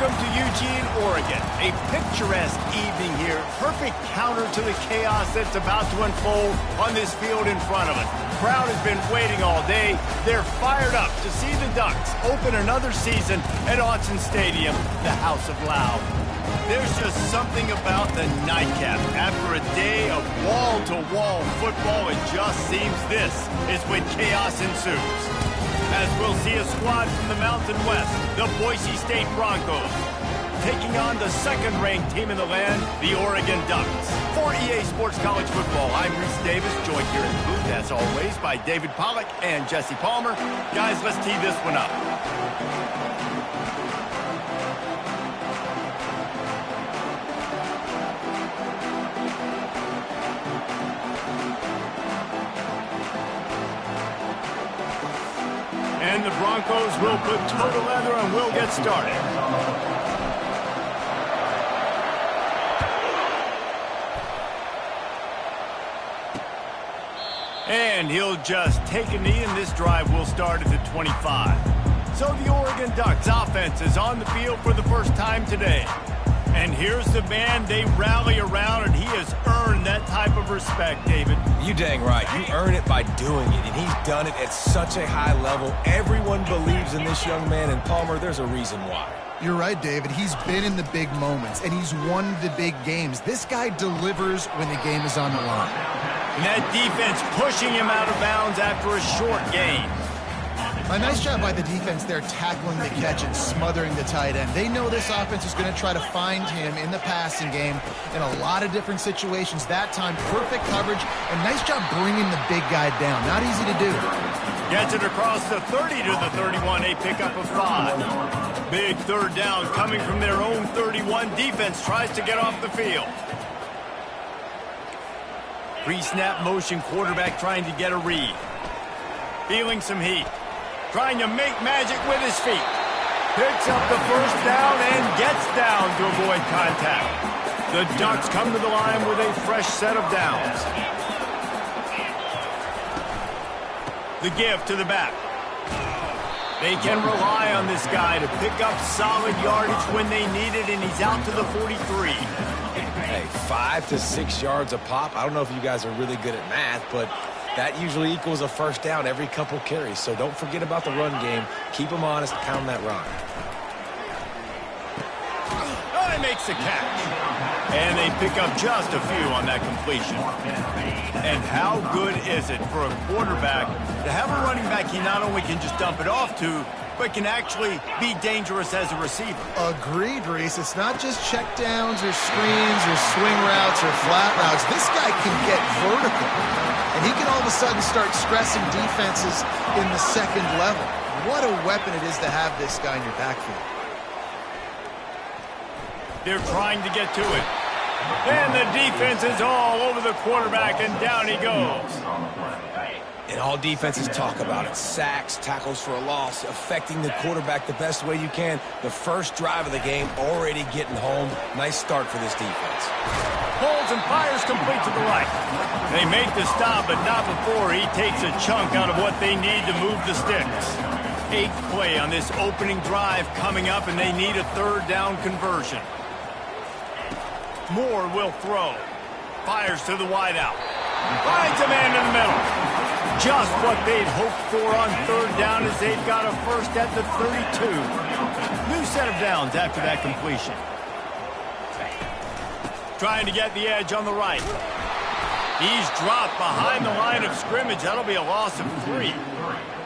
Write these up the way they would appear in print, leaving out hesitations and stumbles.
Welcome to Eugene, Oregon. A picturesque evening here. Perfect counter to the chaos that's about to unfold on this field in front of us. Crowd has been waiting all day. They're fired up to see the Ducks open another season at Autzen Stadium, the House of Loud. There's just something about the nightcap. After a day of wall-to-wall football, it just seems this is when chaos ensues. As we'll see a squad from the Mountain West, the Boise State Broncos, taking on the second-ranked team in the land, the Oregon Ducks. For EA Sports College Football, I'm Reese Davis, joined here in the booth, as always, by David Pollack and Jesse Palmer. Guys, let's tee this one up. And the Broncos will put toe to leather and we'll get started. And he'll just take a knee, and this drive will start at the 25. So the Oregon Ducks offense is on the field for the first time today. And here's the man they rally around, and he has earned that type of respect, David. You dang right. You earn it by doing it, and he's done it at such a high level. Everyone believes in this young man, and Palmer, there's a reason why. You're right, David. He's been in the big moments, and he's won the big games. This guy delivers when the game is on the line. And that defense pushing him out of bounds after a short gain. A nice job by the defense there, tackling the catch and smothering the tight end. They know this offense is going to try to find him in the passing game in a lot of different situations. That time, perfect coverage, and nice job bringing the big guy down. Not easy to do. Gets it across the 30 to the 31, a pickup of 5. Big third down coming from their own 31. Defense tries to get off the field. Pre-snap motion, quarterback trying to get a read. Feeling some heat. Trying to make magic with his feet. Picks up the first down and gets down to avoid contact. The Ducks come to the line with a fresh set of downs. The give to the back. They can rely on this guy to pick up solid yardage when they need it, and he's out to the 43. Hey, 5 to 6 yards a pop. I don't know if you guys are really good at math, but that usually equals a first down every couple carries. So don't forget about the run game. Keep them honest, pound that rock. Oh, he makes the catch. And they pick up just a few on that completion. And how good is it for a quarterback to have a running back he not only can just dump it off to, but can actually be dangerous as a receiver? Agreed, Reese. It's not just check downs or screens or swing routes or flat routes. This guy can get vertical. And he can all of a sudden start stressing defenses in the second level. What a weapon it is to have this guy in your backfield. They're trying to get to it. And the defense is all over the quarterback, and down he goes. And all defenses talk about it. Sacks, tackles for a loss, affecting the quarterback the best way you can. The first drive of the game already getting home. Nice start for this defense. Pulls and fires complete to the right. They make the stop, but not before he takes a chunk out of what they need to move the sticks. 8th play on this opening drive coming up, and they need a third down conversion. Moore will throw. Fires to the wideout. Finds a man in the middle. Just what they'd hoped for on third down as they've got a first at the 32. New set of downs after that completion. Trying to get the edge on the right. He's dropped behind the line of scrimmage. That'll be a loss of 3.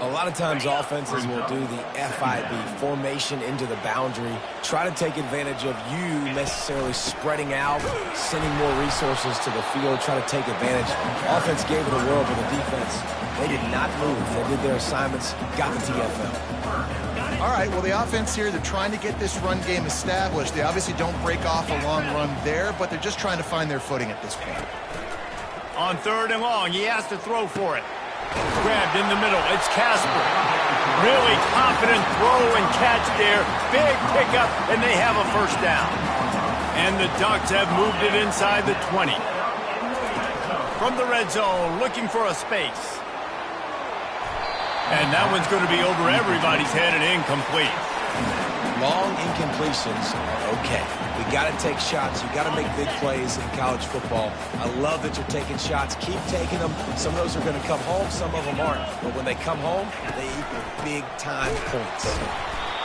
A lot of times offenses will do the FIB, formation into the boundary, try to take advantage of you necessarily spreading out, sending more resources to the field, try to take advantage. Offense gave it a whirl, but the defense, they did not move. They did their assignments, got the TFL. All right, well, the offense here, they're trying to get this run game established. They obviously don't break off a long run there, but they're just trying to find their footing at this point. On third and long, he has to throw for it. Grabbed in the middle. It's Casper. Really confident throw and catch there. Big pickup, and they have a first down. And the Ducks have moved it inside the 20. From the red zone, looking for a space. And that one's going to be over everybody's head and incomplete. long incompletions are okay. We got to take shots. You got to make big plays in college football. I love that you're taking shots. Keep taking them. Some of those are going to come home. Some of them aren't. But when they come home, they equal big-time points.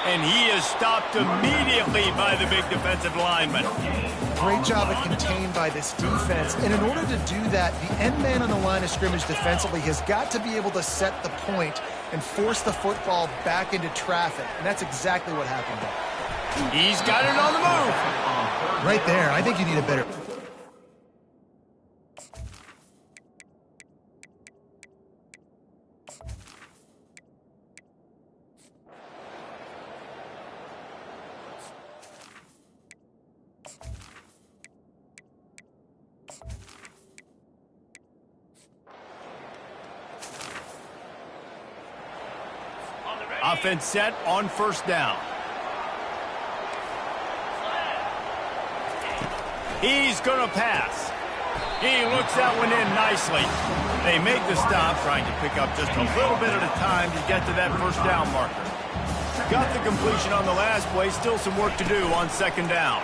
And he is stopped immediately by the big defensive lineman. Great job of contained by this defense. And in order to do that, the end man on the line of scrimmage defensively has got to be able to set the point and force the football back into traffic. And that's exactly what happened there. He's got it on the move. Right there, I think you need a better... Offense set on first down. He's going to pass. He looks that one in nicely. They make the stop, trying to pick up just a little bit at a time to get to that first down marker. Got the completion on the last play. Still some work to do on second down.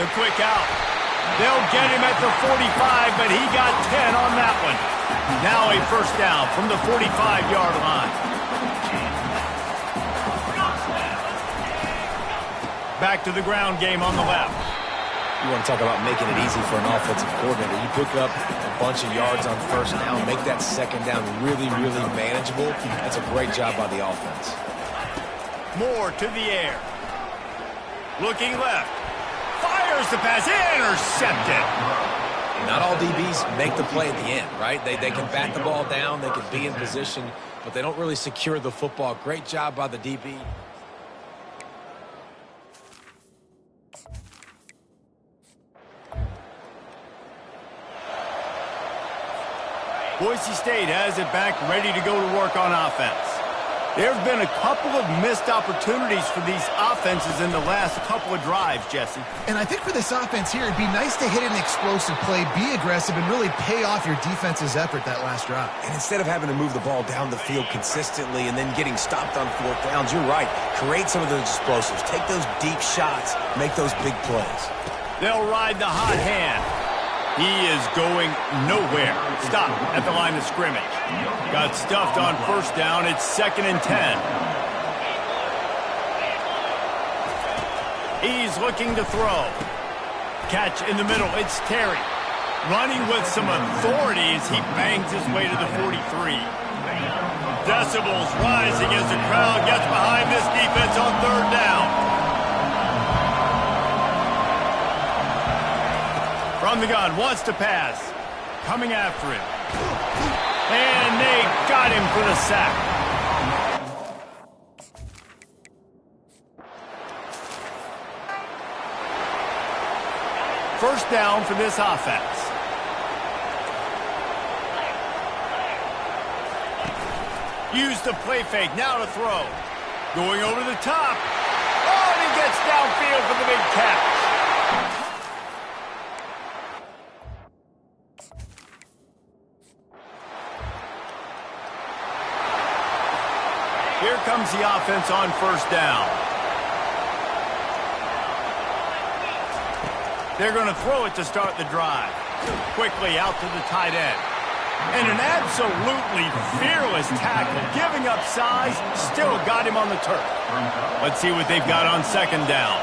The quick out. They'll get him at the 45, but he got 10 on that one. Now a first down from the 45-yard line. Back to the ground game on the left. You want to talk about making it easy for an offensive coordinator. You pick up a bunch of yards on first down, make that second down really, really manageable. That's a great job by the offense. More to the air. Looking left. Fires the pass. Intercepted. Not all DBs make the play at the end, right? They can bat the ball down, they can be in position, but they don't really secure the football. Great job by the DB. Boise State has it back, ready to go to work on offense. There have been a couple of missed opportunities for these offenses in the last couple of drives, Jesse. And I think for this offense here, it'd be nice to hit an explosive play, be aggressive, and really pay off your defense's effort that last drive. And instead of having to move the ball down the field consistently and then getting stopped on fourth downs, you're right. Create some of those explosives. Take those deep shots. Make those big plays. They'll ride the hot hand. He is going nowhere. Stop at the line of scrimmage. Got stuffed on first down. It's 2nd and 10. He's looking to throw. Catch in the middle. It's Terry. Running with some authority as he bangs his way to the 43. Decibels rising as the crowd gets behind this defense on third down. From the gun, wants to pass. Coming after him. And they got him for the sack. First down for this offense. Use the play fake, now to throw. Going over the top. Oh, and he gets downfield for the big catch. Here comes the offense on first down. They're going to throw it to start the drive. Quickly out to the tight end. And an absolutely fearless tackle, giving up size, still got him on the turf. Let's see what they've got on second down.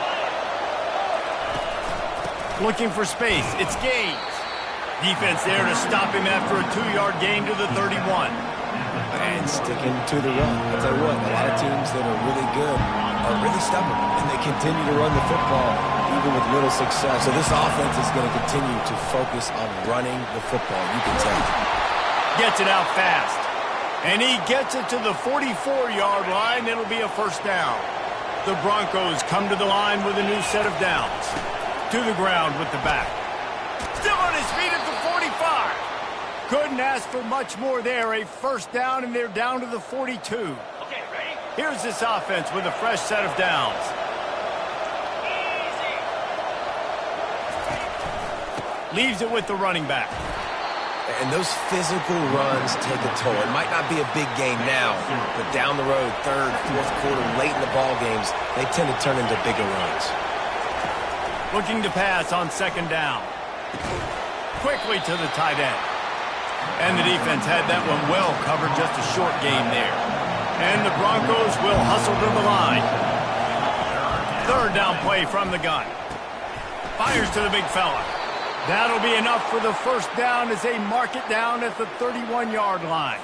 Looking for space, it's Gaines. Defense there to stop him after a 2-yard gain to the 31. And sticking to the run. I'll tell you what, a lot of teams that are really good are really stubborn, and they continue to run the football even with little success. So this offense is going to continue to focus on running the football. You can tell. Gets it out fast. And he gets it to the 44-yard line. It'll be a first down. The Broncos come to the line with a new set of downs. To the ground with the back. Still on his feet at the 45. Couldn't ask for much more there. A first down, and they're down to the 42. Okay, ready? Here's this offense with a fresh set of downs. Leaves it with the running back. And those physical runs take a toll. It might not be a big game now, but down the road, third, fourth quarter, late in the ball games, they tend to turn into bigger runs. Looking to pass on second down. Quickly to the tight end. And the defense had that one well covered, just a short game there. And the Broncos will hustle to the line. Third down play from the gun. Fires to the big fella. That'll be enough for the first down as they mark it down at the 31-yard line.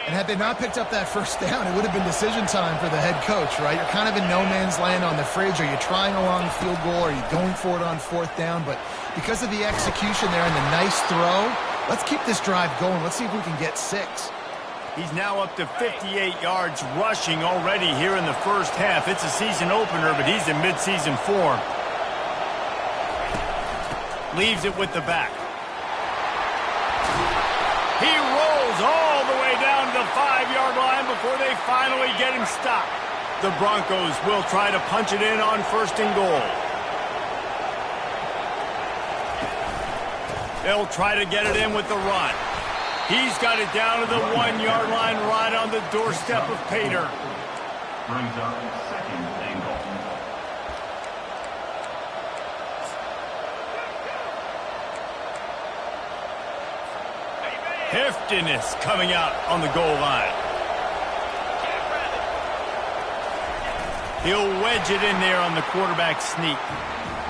And had they not picked up that first down, it would have been decision time for the head coach, right? You're kind of in no man's land on the fridge. Are you trying a long field goal? Are you going for it on fourth down? But because of the execution there and the nice throw, let's keep this drive going. Let's see if we can get 6. He's now up to 58 yards rushing already here in the first half. It's a season opener, but he's in midseason form. Leaves it with the back. He rolls all the way down to the 5-yard line before they finally get him stopped. The Broncos will try to punch it in on first and goal. They'll try to get it in with the run. He's got it down to the 1-yard line right on the doorstep of Pater. Brings up second and goal. Heftiness coming out on the goal line. He'll wedge it in there on the quarterback sneak.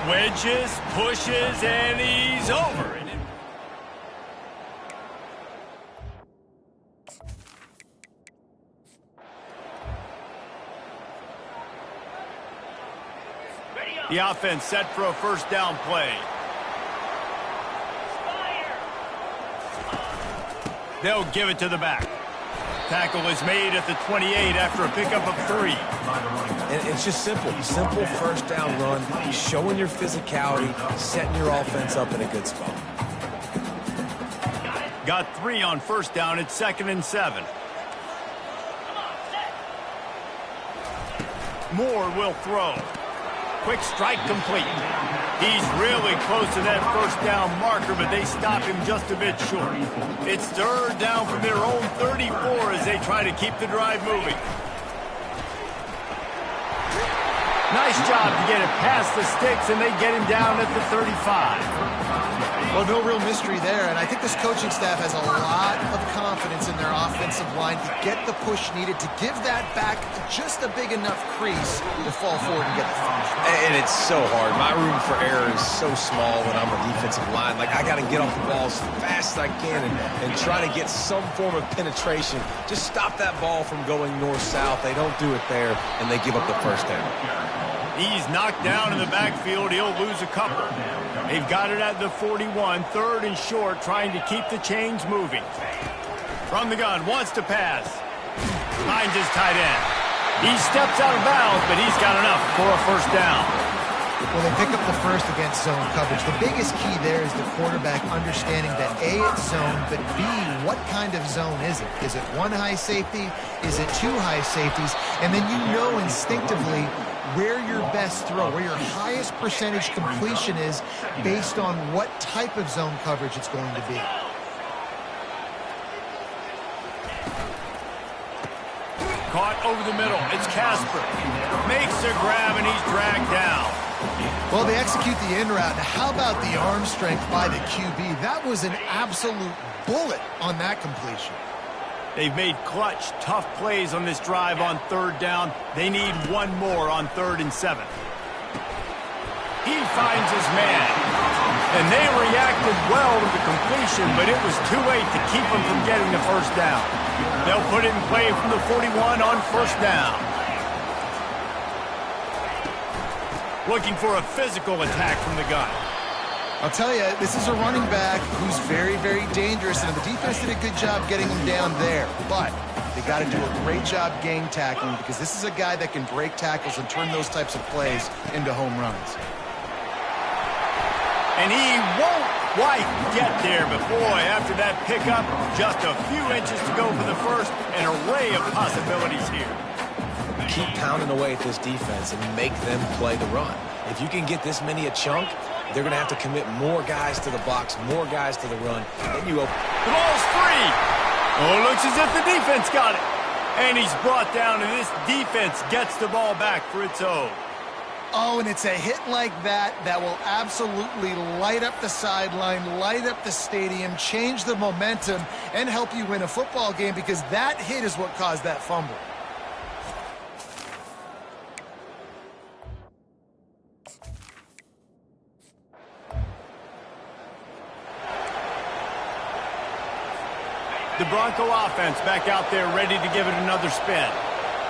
Wedges, pushes, and he's over. The offense set for a first down play. They'll give it to the back. Tackle is made at the 28 after a pickup of 3. And it's just simple. Simple first down run, showing your physicality, setting your offense up in a good spot. Got 3 on first down. It's 2nd and 7. Moore will throw. Quick strike complete. He's really close to that first down marker, but they stop him just a bit short. It's third down from their own 34 as they try to keep the drive moving. Nice job to get it past the sticks, and they get him down at the 35. Well, no real mystery there, and I think this coaching staff has a lot of confidence in their offensive line to get the push needed to give that back just a big enough crease to fall forward and get the finish. And it's so hard. My room for error is so small when I'm a defensive line. Like, I got to get off the ball as fast as I can and try to get some form of penetration. Just stop that ball from going north-south. They don't do it there, and they give up the first down. He's knocked down in the backfield. He'll lose a couple. They've got it at the 41, third and short, trying to keep the chains moving. From the gun, wants to pass. Finds his tight end. He steps out of bounds, but he's got enough for a first down. Well, they pick up the first against zone coverage. The biggest key there is the quarterback understanding that A, it's zone, but B, what kind of zone is it? Is it one high safety? Is it two high safeties? And then you know instinctively where your best throw, where your highest percentage completion is based on what type of zone coverage it's going to be. Caught over the middle. It's Casper. Makes a grab, and he's dragged down. Well, they execute the in route. Now, how about the arm strength by the QB? That was an absolute bullet on that completion. They've made clutch, tough plays on this drive on third down. They need one more on 3rd and 7. He finds his man. And they reacted well to the completion, but it was too late to keep him from getting the first down. They'll put it in play from the 41 on first down. Looking for a physical attack from the gun. I'll tell you, this is a running back who's very, very dangerous, and the defense did a good job getting him down there. But they got to do a great job game tackling because this is a guy that can break tackles and turn those types of plays into home runs. And he won't quite get there, but boy, after that pickup, just a few inches to go for the first, an array of possibilities here. Keep pounding away at this defense and make them play the run. If you can get this many a chunk, they're going to have to commit more guys to the box, more guys to the run. Then you open. The ball's free. Oh, looks as if the defense got it. And he's brought down, and this defense gets the ball back for its own. Oh, and it's a hit like that that will absolutely light up the sideline, light up the stadium, change the momentum, and help you win a football game, because that hit is what caused that fumble. The Bronco offense back out there ready to give it another spin.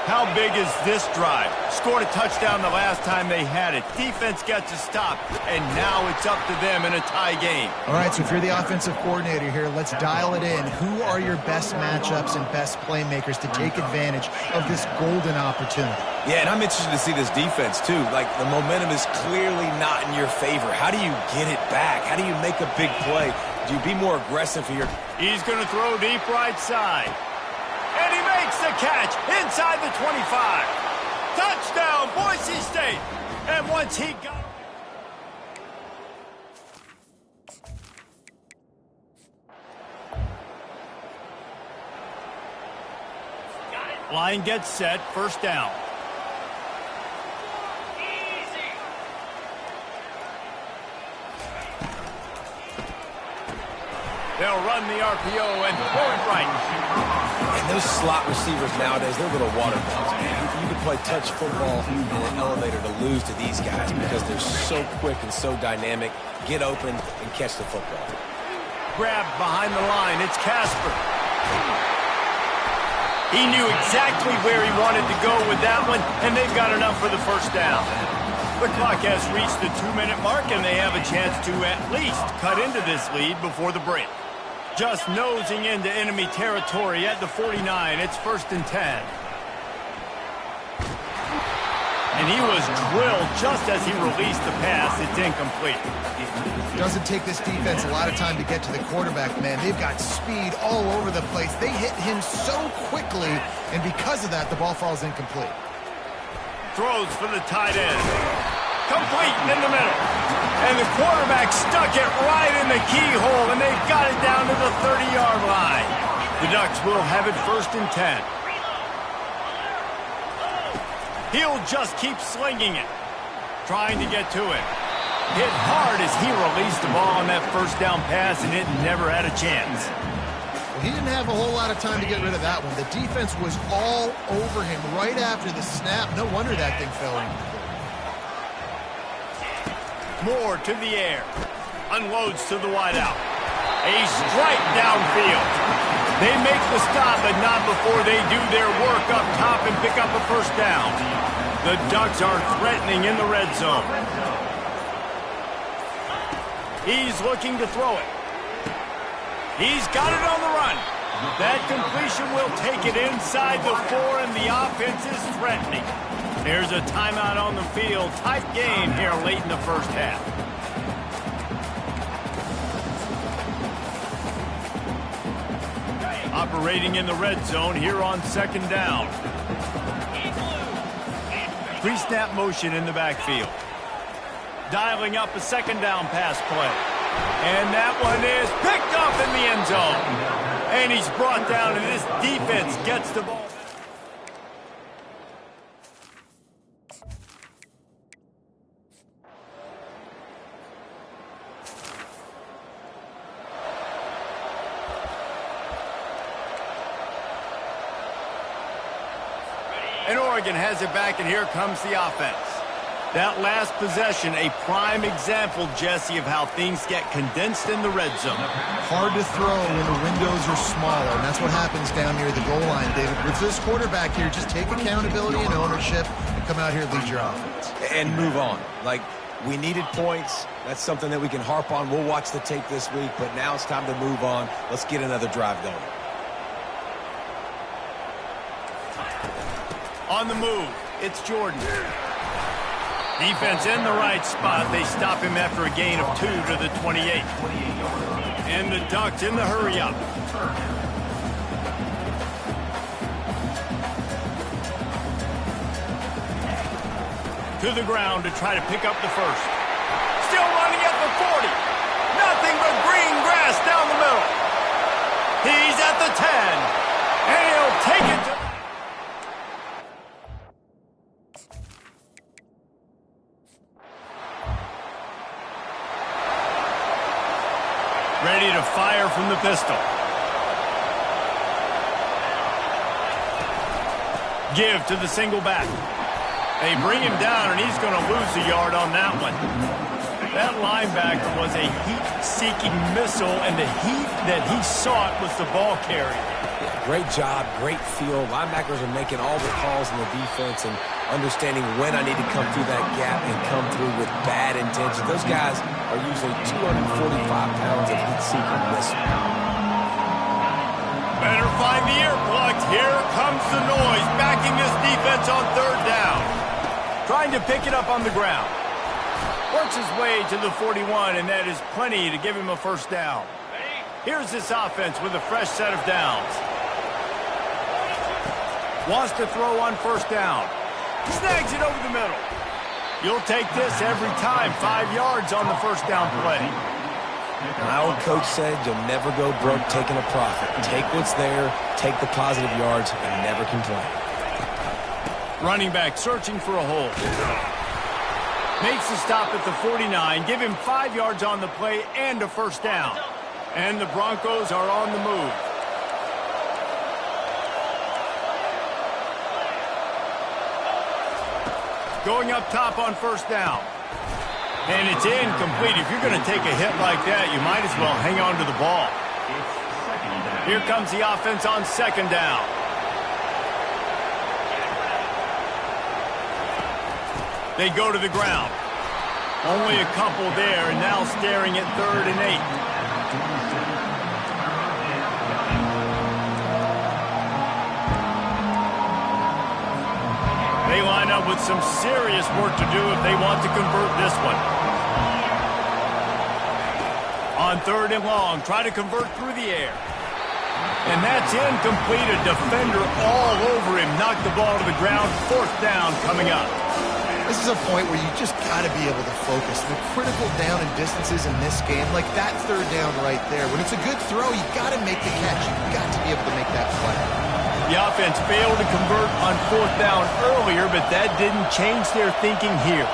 How big is this drive? Scored a touchdown the last time they had it. Defense gets a stop, and now it's up to them in a tie game. All right, so if you're the offensive coordinator here, let's dial it in. Who are your best matchups and best playmakers to take advantage of this golden opportunity? Yeah, and I'm interested to see this defense, too. Like, the momentum is clearly not in your favor. How do you get it back? How do you make a big play? Do you be more aggressive here? He's going to throw deep right side. And he makes the catch inside the 25. Touchdown, Boise State. And once he got... Line gets set, first down. They'll run the RPO and throw it right. And those slot receivers nowadays, they're little water bugs, man. You can play touch football in an elevator to lose to these guys because they're so quick and so dynamic. Get open and catch the football. Grab behind the line. It's Casper. He knew exactly where he wanted to go with that one, and they've got enough for the first down. The clock has reached the 2-minute mark, and they have a chance to at least cut into this lead before the break. Just nosing into enemy territory at the 49. It's 1st and 10. And he was drilled just as he released the pass. It's incomplete. Doesn't take this defense a lot of time to get to the quarterback, man. They've got speed all over the place. They hit him so quickly, and because of that, the ball falls incomplete. Throws for the tight end. Complete in the middle. And the quarterback stuck it right in the keyhole, and they've got it down to the 30-yard line. The Ducks will have it 1st and 10. He'll just keep slinging it, trying to get to it. Hit hard as he released the ball on that first down pass, and it never had a chance. Well, he didn't have a whole lot of time to get rid of that one. The defense was all over him right after the snap. No wonder that thing fell in. Moore to the air. Unloads to the wideout. A strike downfield. They make the stop, but not before they do their work up top and pick up a first down. The Ducks are threatening in the red zone. He's looking to throw it. He's got it on the run. That completion will take it inside the 4, and the offense is threatening. There's a timeout on the field. Tight game here late in the first half. Operating in the red zone here on 2nd down. Pre-snap motion in the backfield. Dialing up a 2nd down pass play. And that one is picked up in the end zone. And he's brought down, and this defense gets the ball. And Oregon has it back, and here comes the offense. That last possession, a prime example, Jesse, of how things get condensed in the red zone. Hard to throw when the windows are smaller, and that's what happens down near the goal line, David. With this quarterback here, just take accountability and ownership and come out here and lead your offense. And move on. Like, we needed points. That's something that we can harp on. We'll watch the tape this week, but now it's time to move on. Let's get another drive going. On the move, it's Jordan. Defense in the right spot. They stop him after a gain of 2 to the 28. And the Ducks in the hurry-up. To the ground to try to pick up the first. Still Still running at the 40. Nothing but green grass down the middle. He's at the 10. And he'll take it to... Ready to fire from the pistol. Give to the single back. They bring him down, and he's going to lose a yard on that one. That linebacker was a heat-seeking missile, and the heat that he sought was the ball carrier. Yeah, great job, great feel. Linebackers are making all the calls in the defense and understanding when I need to come through that gap and come through with bad intention. Those guys are usually 245 pounds of heat-seeking missile. Better find the earplugs. Here comes the noise, backing this defense on third down. Trying to pick it up on the ground. Works his way to the 41, and that is plenty to give him a first down. Here's this offense with a fresh set of downs. Wants to throw on first down. Snags it over the middle. You'll take this every time. 5 yards on the first down play. My old coach said you'll never go broke taking a profit. Take what's there, take the positive yards, and never complain. Running back searching for a hole. Makes the stop at the 49. Give him 5 yards on the play and a first down. And the Broncos are on the move. Going up top on first down. And it's incomplete. If you're going to take a hit like that, you might as well hang on to the ball. Here comes the offense on second down. They go to the ground. Only a couple there, and now staring at 3rd and 8. They line up with some serious work to do if they want to convert this one. On 3rd and long, try to convert through the air. And that's incomplete. A defender all over him. Knocked the ball to the ground. 4th down coming up. This is a point where you just got to be able to focus. The critical down and distances in this game, like that 3rd down right there. When it's a good throw, you got to make the catch. You've got to be able to make that play. The offense failed to convert on 4th down earlier, but that didn't change their thinking here.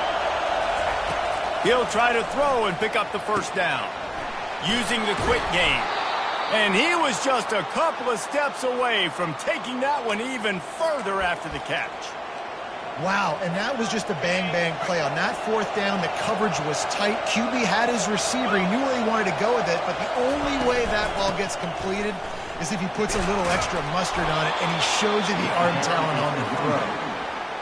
He'll try to throw and pick up the first down, using the quick game. And he was just a couple of steps away from taking that one even further after the catch. Wow, and that was just a bang-bang play. On that 4th down, the coverage was tight. QB had his receiver. He knew where he wanted to go with it, but the only way that ball gets completed is if he puts a little extra mustard on it, and he shows you the arm talent on the throw.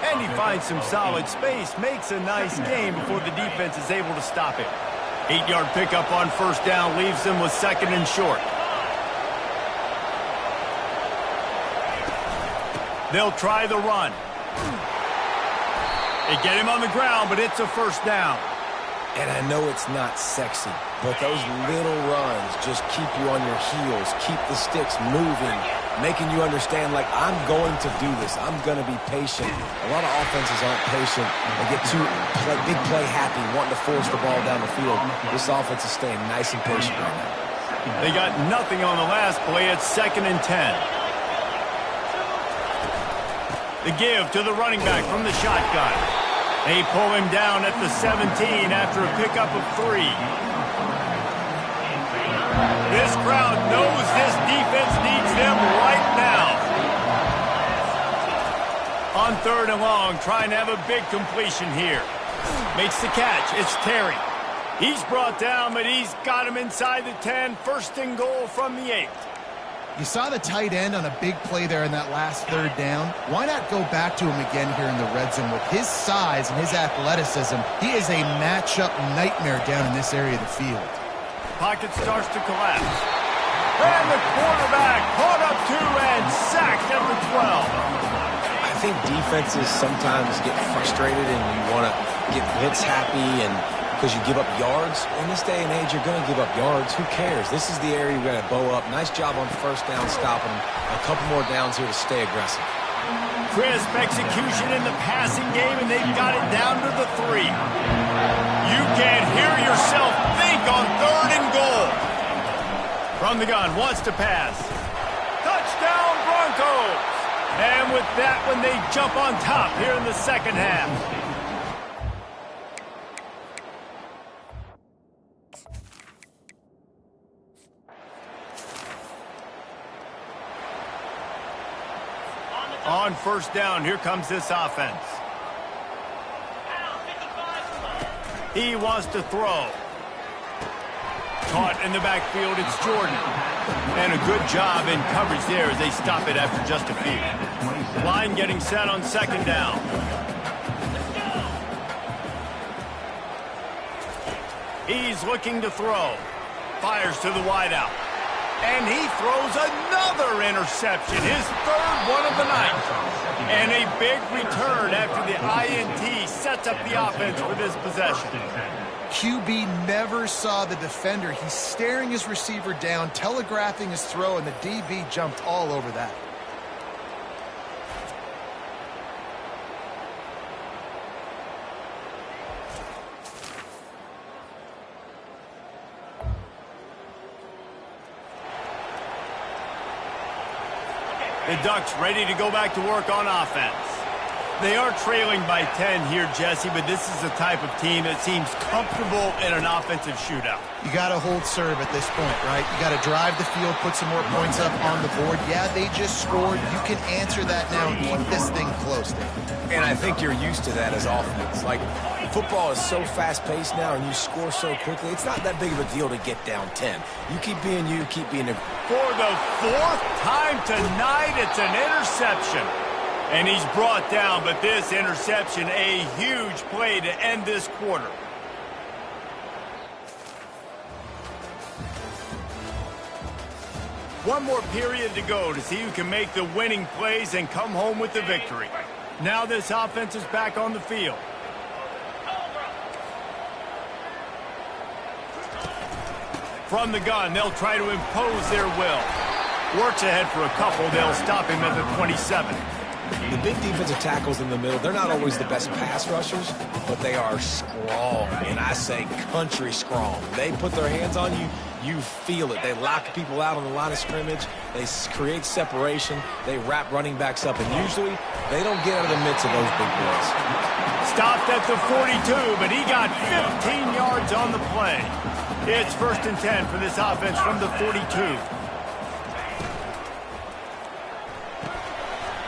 And he finds some solid space, makes a nice game before the defense is able to stop it. 8-yard pickup on first down leaves them with 2nd and short. They'll try the run. They get him on the ground, but it's a first down. And I know it's not sexy, but those little runs just keep you on your heels, keep the sticks moving, making you understand, like, I'm going to do this. I'm going to be patient. A lot of offenses aren't patient. They get too big play happy, wanting to force the ball down the field. This offense is staying nice and patient right now. They got nothing on the last play. It's 2nd and 10. The give to the running back from the shotgun. They pull him down at the 17 after a pickup of 3. This crowd knows this defense needs them right now. On 3rd and long, trying to have a big completion here. Makes the catch. It's Terry. He's brought down, but he's got him inside the 10. 1st and goal from the 8. You saw the tight end on a big play there in that last 3rd down. Why not go back to him again here in the red zone? With his size and his athleticism, he is a matchup nightmare down in this area of the field. Pocket starts to collapse. And the quarterback caught up 2 and sacked at the 12. I think defenses sometimes get frustrated and you want to get blitz happy and because you give up yards. In this day and age, you're going to give up yards. Who cares? This is the area you're going to bow up. Nice job on first down stopping. A couple more downs here to stay aggressive. Crisp execution in the passing game, and they've got it down to the 3. You can't hear yourself think on 3rd and goal. From the gun, wants to pass. Touchdown, Broncos! And with that one, they jump on top here in the second half. On first down, here comes this offense. He wants to throw. Caught in the backfield, it's Jordan. And a good job in coverage there as they stop it after just a few. Line getting set on second down. He's looking to throw. Fires to the wideout. And he throws another interception, his 3rd one of the night. And a big return after the INT sets up the offense for this possession. QB never saw the defender. He's staring his receiver down, telegraphing his throw, and the DB jumped all over that. The Ducks ready to go back to work on offense. They are trailing by 10 here, Jesse, but this is the type of team that seems comfortable in an offensive shootout. You got to hold serve at this point, right? You got to drive the field, put some more points up on the board. Yeah, they just scored. You can answer that now and keep this thing close. And I think you're used to that as offense. Like, football is so fast-paced now and you score so quickly, it's not that big of a deal to get down 10. You keep being you, keep being a... For the 4th time tonight, it's an interception. And he's brought down, but this interception, a huge play to end this quarter. One more period to go to see who can make the winning plays and come home with the victory. Now this offense is back on the field. From the gun, they'll try to impose their will. Works ahead for a couple. They'll stop him at the 27. The big defensive tackles in the middle, they're not always the best pass rushers, but they are strong, and I say country strong. They put their hands on you, you feel it. They lock people out on the line of scrimmage. They create separation. They wrap running backs up, and usually they don't get out of the midst of those big boys. Stopped at the 42, but he got 15 yards on the play. It's 1st and 10 for this offense from the 42.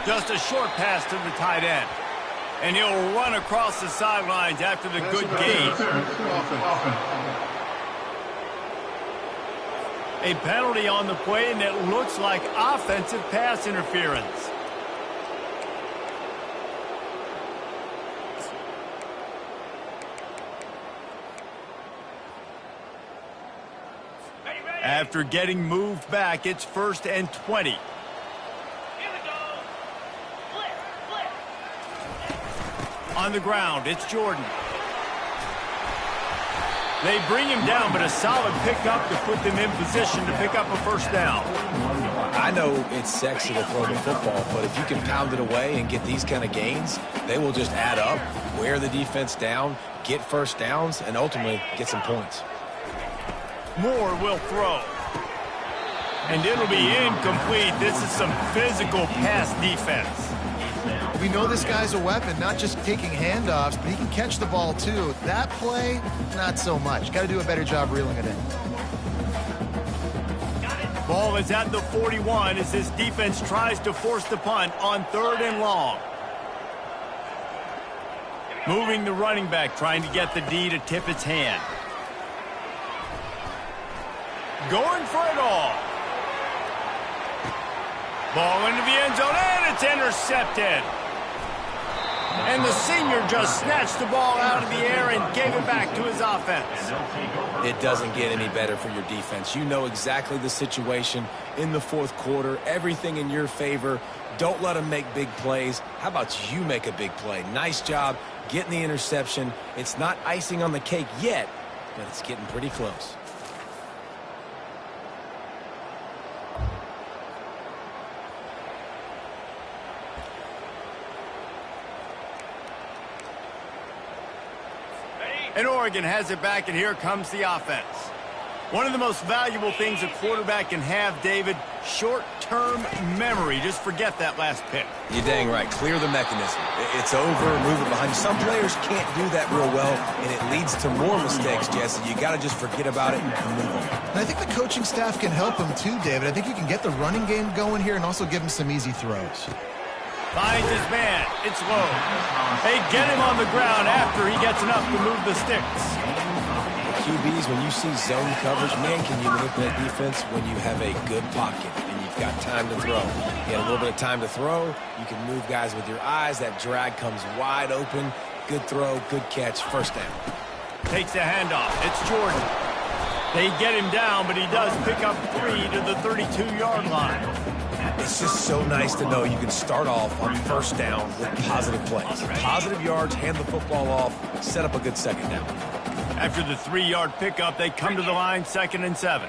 Just a short pass to the tight end. And he'll run across the sidelines after the good gain. A penalty on the play, and it looks like offensive pass interference. After getting moved back, it's 1st and 20. On the ground, it's Jordan. They bring him down, but a solid pickup to put them in position to pick up a 1st down. I know it's sexy to throw the football, but if you can pound it away and get these kind of gains, they will just add up, wear the defense down, get 1st downs, and ultimately get some points. Moore will throw. And it'll be incomplete. This is some physical pass defense. We know this guy's a weapon, not just taking handoffs, but he can catch the ball too. That play, not so much. Got to do a better job reeling it in. Ball is at the 41 as this defense tries to force the punt on 3rd and long. Moving the running back, trying to get the D to tip its hand. Going for it all. Ball into the end zone, and it's intercepted. And the senior just snatched the ball out of the air and gave it back to his offense. It doesn't get any better for your defense. You know exactly the situation in the 4th quarter, everything in your favor. Don't let them make big plays. How about you make a big play? Nice job getting the interception. It's not icing on the cake yet, but it's getting pretty close. And Oregon has it back, and here comes the offense. One of the most valuable things a quarterback can have, David, short-term memory. Just forget that last pick. You're dang right. Clear the mechanism. It's over, move it behind you. Some players can't do that real well, and it leads to more mistakes, Jesse. You got to just forget about it and move on. And I think the coaching staff can help him too, David. I think you can get the running game going here and also give him some easy throws. Finds his man. It's low. They get him on the ground after he gets enough to move the sticks. QBs, when you see zone coverage, man, can you manipulate defense when you have a good pocket and you've got time to throw. You have a little bit of time to throw. You can move guys with your eyes. That drag comes wide open. Good throw, good catch, first down. Takes a handoff. It's Jordan. They get him down, but he does pick up 3 to the 32-yard line. It's just so nice to know you can start off on first down with positive plays. Positive yards, hand the football off, set up a good second down. After the 3-yard pickup, they come to the line, 2nd and 7.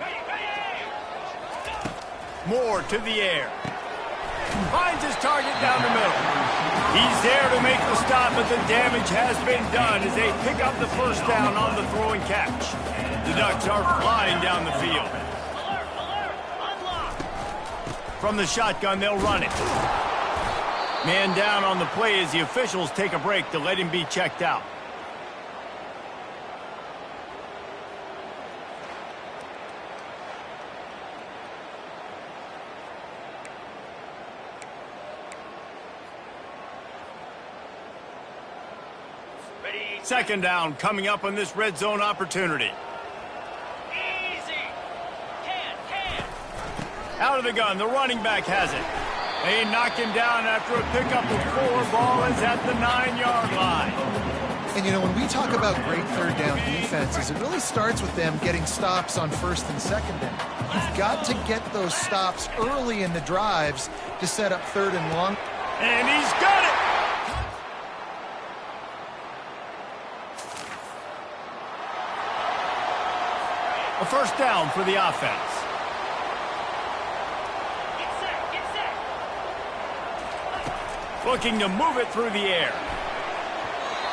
Moore to the air. Finds his target down the middle. He's there to make the stop, but the damage has been done as they pick up the first down on the throw and catch. The Ducks are flying down the field. From the shotgun, they'll run it. Man down on the play as the officials take a break to let him be checked out. Second down coming up on this red zone opportunity. Out of the gun, the running back has it. They knock him down after a pickup of 4. Ball is at the 9-yard line. And, you know, when we talk about great third down defenses, it really starts with them getting stops on first and second down. You've got to get those stops early in the drives to set up third and long. And he's got it! A first down for the offense. Looking to move it through the air.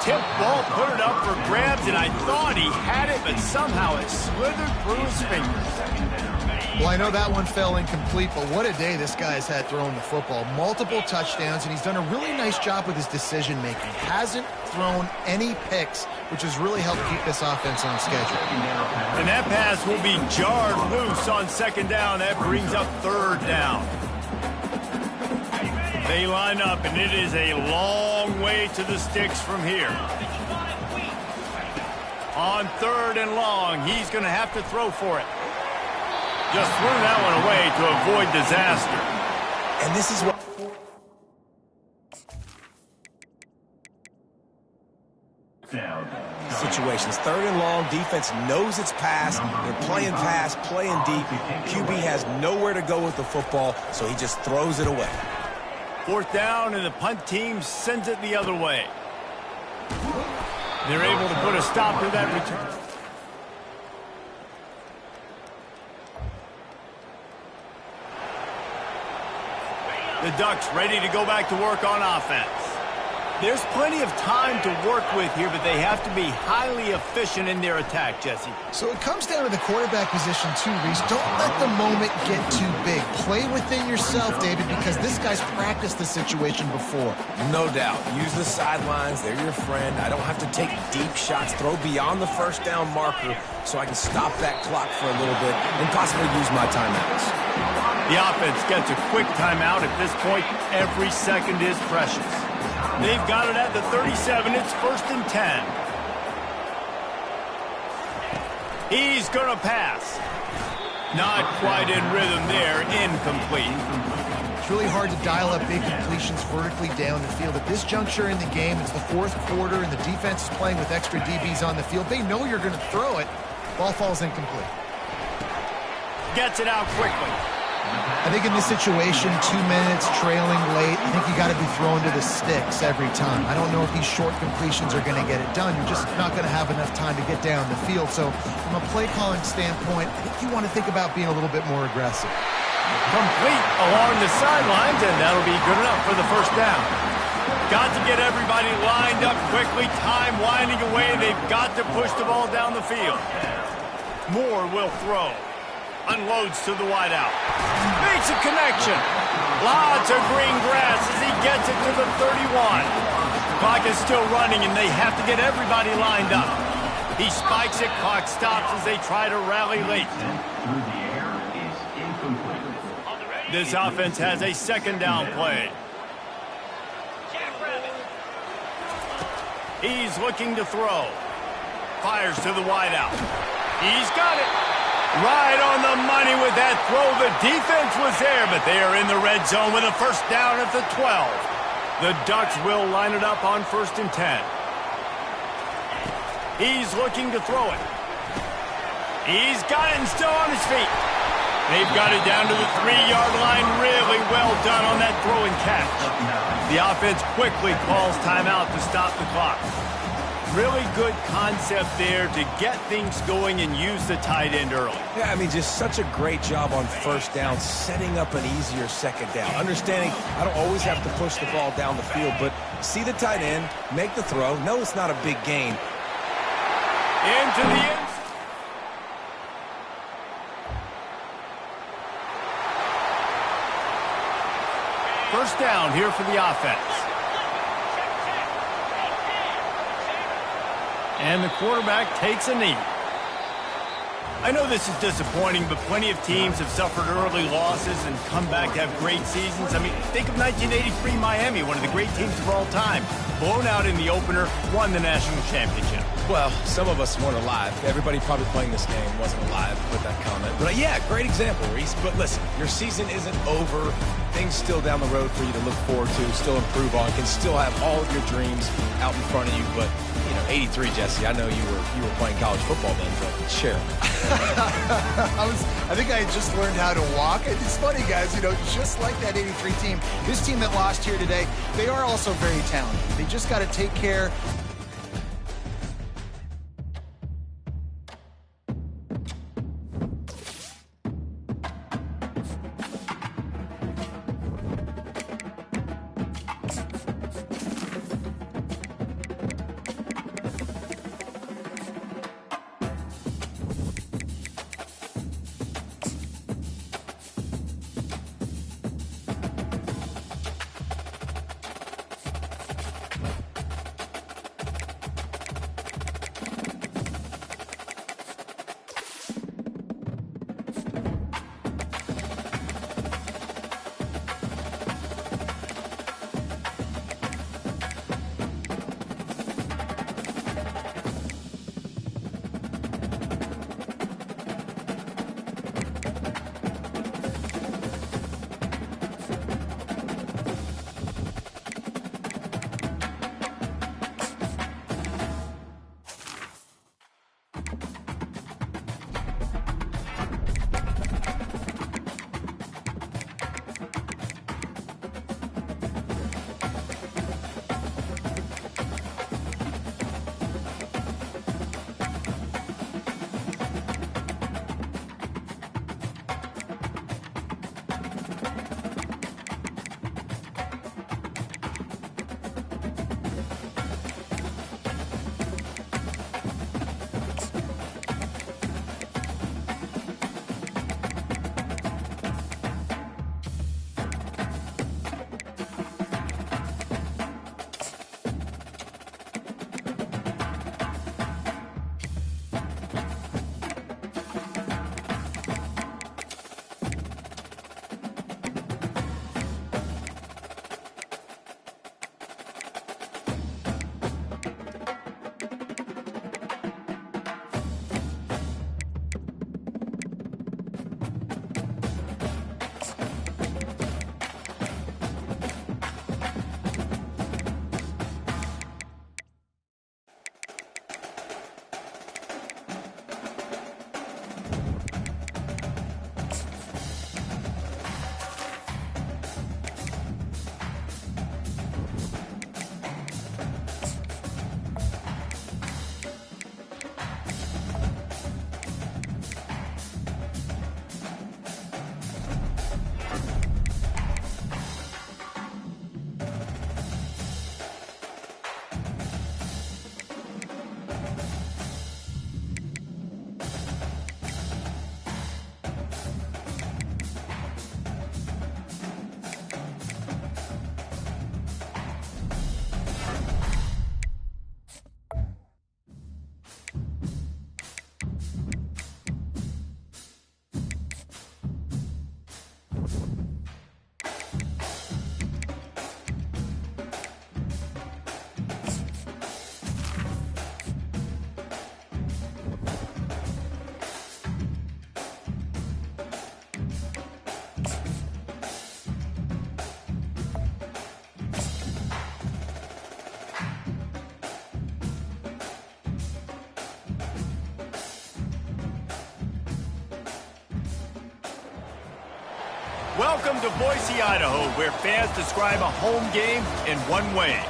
Tip ball, put it up for grabs, and I thought he had it, but somehow it slithered through his fingers. Well, I know that one fell incomplete, but what a day this guy's had throwing the football. Multiple touchdowns, and he's done a really nice job with his decision-making. Hasn't thrown any picks, which has really helped keep this offense on schedule. And that pass will be jarred loose on second down. That brings up third down. They line up, and it is a long way to the sticks from here. On third and long, he's going to have to throw for it. Just threw that one away to avoid disaster. And this is what... situations. Third and long, defense knows it's pass. They're playing pass, playing deep. QB has nowhere to go with the football, so he just throws it away. Fourth down, and the punt team sends it the other way. They're able to put a stop to that return. The Ducks ready to go back to work on offense. There's plenty of time to work with here, but they have to be highly efficient in their attack, Jesse. So it comes down to the quarterback position too, Reese. Don't let the moment get too big. Play within yourself, David, because this guy's practiced the situation before. No doubt. Use the sidelines. They're your friend. I don't have to take deep shots. Throw beyond the first down marker so I can stop that clock for a little bit and possibly use my timeouts. The offense gets a quick timeout at this point. Every second is precious. They've got it at the 37. It's 1st and 10. He's going to pass. Not quite in rhythm there. Incomplete. It's really hard to dial up big completions vertically down the field. At this juncture in the game, it's the 4th quarter, and the defense is playing with extra DBs on the field. They know you're going to throw it. Ball falls incomplete. Gets it out quickly. I think in this situation, 2 minutes, trailing late, I think you got to be thrown to the sticks every time. I don't know if these short completions are going to get it done. You're just not going to have enough time to get down the field. So from a play calling standpoint, I think you want to think about being a little bit more aggressive. Complete along the sidelines, and that'll be good enough for the first down. Got to get everybody lined up quickly. Time winding away. They've got to push the ball down the field. Moore will throw. Unloads to the wideout. Makes a connection. Lots of green grass as he gets it to the 31. Clock is still running, and they have to get everybody lined up. He spikes it. Clock stops as they try to rally late. Through the air is incomplete. This offense has a second down play. He's looking to throw. Fires to the wideout. He's got it. Right on the money with that throw. The defense was there, but they are in the red zone with a first down at the 12. The Ducks will line it up on 1st and 10. He's looking to throw it. He's got it and still on his feet. They've got it down to the 3-yard line. Really well done on that throw and catch. The offense quickly calls timeout to stop the clock. Really good concept there to get things going and use the tight end early. Yeah, I mean, just such a great job on first down, setting up an easier second down. Understanding I don't always have to push the ball down the field, but see the tight end, make the throw. No, it's not a big gain. Into the end. First down here for the offense. And the quarterback takes a knee. I know this is disappointing, but plenty of teams have suffered early losses and come back to have great seasons. I mean, think of 1983 Miami, one of the great teams of all time. Blown out in the opener, won the national championship. Well, some of us weren't alive. Everybody probably playing this game wasn't alive with that comment. But yeah, great example, Reese. But listen, your season isn't over. Things still down the road for you to look forward to, still improve on, can still have all of your dreams out in front of you. But, you know, 83, Jesse, I know you were playing college football then, but share. I think I had just learned how to walk. It's funny, guys, you know, just like that 83 team, this team that lost here today, they are also very talented. They just got to take care. Welcome to Boise, Idaho, where fans describe a home game in one way.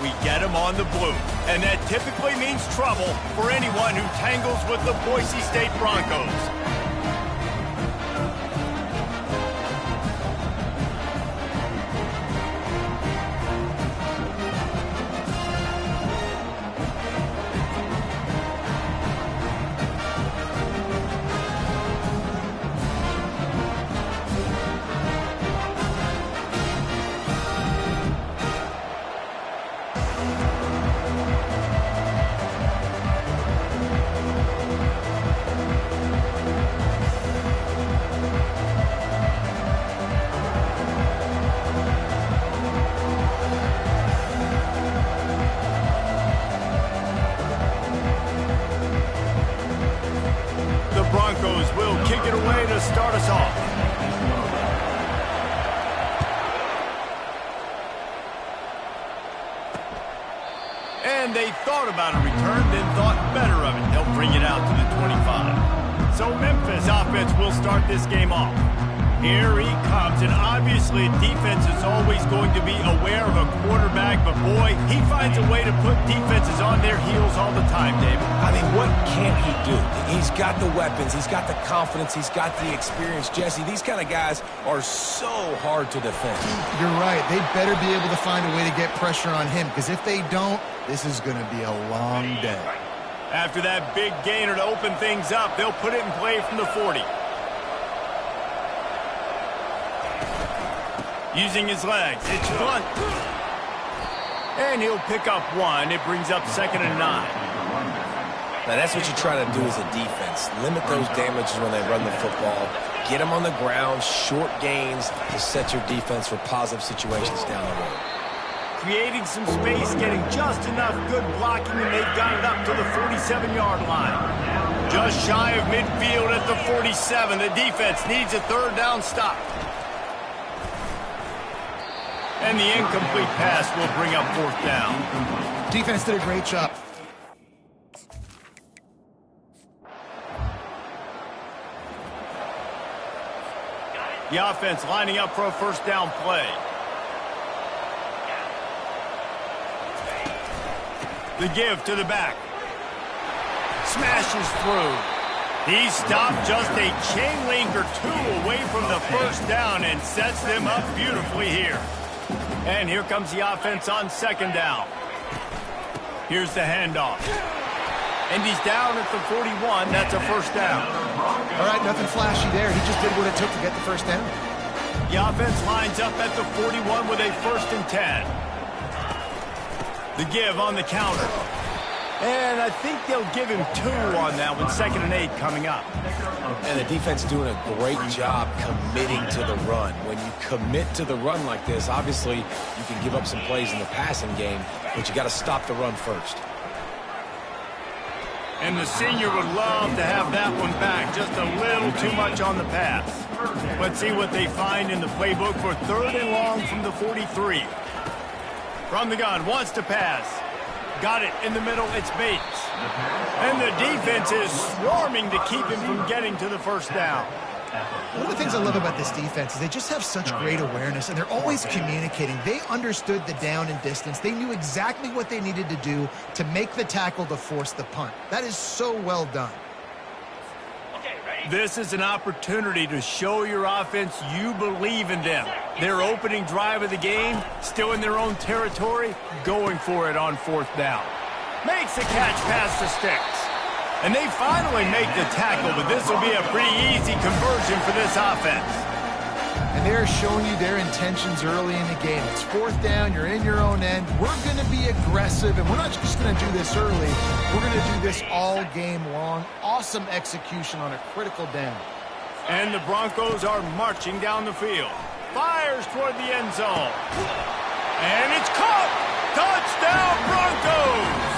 We get them on the blue, and that typically means trouble for anyone who tangles with the Boise State Broncos. Broncos will kick it away to start us off. And they thought about a return, then thought better of it. They'll bring it out to the 25. So Memphis offense will start this game off. Here he comes, and obviously defense is always going to be aware of a quarterback, but boy, he finds a way to put defenses on their heels all the time, David. I mean, what can't he do? He's got the weapons, he's got the confidence, he's got the experience. Jesse, these kind of guys are so hard to defend. You're right. They better be able to find a way to get pressure on him, because if they don't, this is going to be a long day. After that big gainer to open things up, they'll put it in play from the 40. Using his legs, it's blunt. And he'll pick up one. It brings up 2nd and 9. Now, that's what you try to do as a defense. Limit those damages when they run the football. Get them on the ground, short gains to set your defense for positive situations down the road. Creating some space, getting just enough good blocking, and they've got it up to the 47-yard line. Just shy of midfield at the 47. The defense needs a 3rd down stop. And the incomplete pass will bring up 4th down. Defense did a great job. The offense lining up for a 1st down play. The give to the back. Smashes through. He stopped just a chain link or 2 away from the 1st down and sets them up beautifully here. And here comes the offense on 2nd down. Here's the handoff. And he's down at the 41. That's a 1st down. All right, nothing flashy there. He just did what it took to get the 1st down. The offense lines up at the 41 with a 1st and 10. The give on the counter. And I think they'll give him 2 on that one. 2nd and 8 coming up. And the defense doing a great job committing to the run. When you commit to the run like this, obviously you can give up some plays in the passing game, but you got to stop the run first. And the senior would love to have that one back. Just a little too much on the pass. Let's see what they find in the playbook for 3rd and long from the 43. From the gun, wants to pass. Got it in the middle, it's Bates. And the defense is swarming to keep him from getting to the 1st down. One of the things I love about this defense is they just have such great awareness, and they're always communicating. They understood the down and distance. They knew exactly what they needed to do to make the tackle to force the punt. That is so well done. This is an opportunity to show your offense you believe in them. Their opening drive of the game, still in their own territory, going for it on 4th down. Makes the catch past the sticks. And they finally make the tackle, but this will be a pretty easy conversion for this offense. And they're showing you their intentions early in the game. It's 4th down, you're in your own end. We're going to be aggressive, and we're not just going to do this early. We're going to do this all game long. Awesome execution on a critical down. And the Broncos are marching down the field. Fires toward the end zone. And it's caught! Touchdown, Broncos!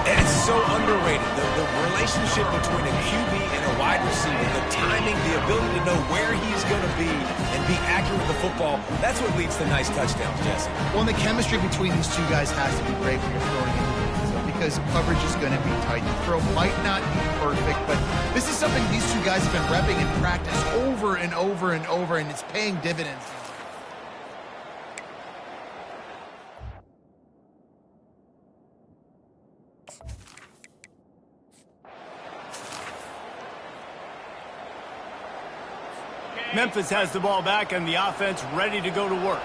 And it's so underrated. The relationship between a QB and a wide receiver, the timing, the ability to know where he's going to be and be accurate with the football, that's what leads to nice touchdowns, Jesse. Well, and the chemistry between these two guys has to be great when you're throwing into the end zone, because coverage is going to be tight. The throw might not be perfect, but this is something these two guys have been repping in practice over and over and over, and it's paying dividends. Memphis has the ball back and the offense ready to go to work.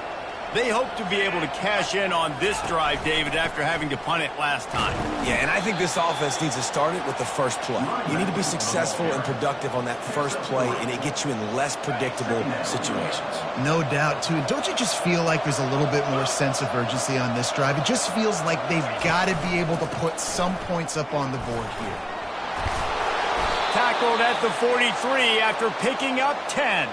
They hope to be able to cash in on this drive, David, after having to punt it last time. Yeah, and I think this offense needs to start it with the first play. You need to be successful and productive on that first play, and it gets you in less predictable situations. No doubt, too. Don't you just feel like there's a little bit more sense of urgency on this drive? It just feels like they've got to be able to put some points up on the board here. Tackled at the 43 after picking up 10.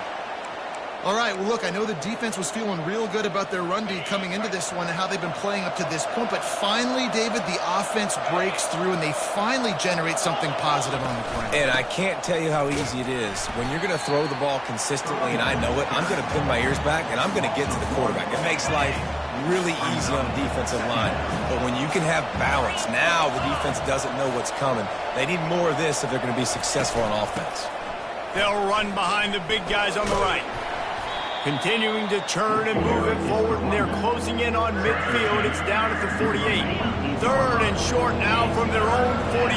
All right, well, look, I know the defense was feeling real good about their run D coming into this one and how they've been playing up to this point, but finally, David, the offense breaks through and they finally generate something positive on the ground. And I can't tell you how easy it is. When you're going to throw the ball consistently, and I know it, I'm going to pin my ears back, and I'm going to get to the quarterback. It makes life really easy on the defensive line. But when you can have balance, now the defense doesn't know what's coming. They need more of this if they're going to be successful on offense. They'll run behind the big guys on the right. Continuing to turn and move it forward, and they're closing in on midfield. It's down at the 48. Third and short now from their own 48.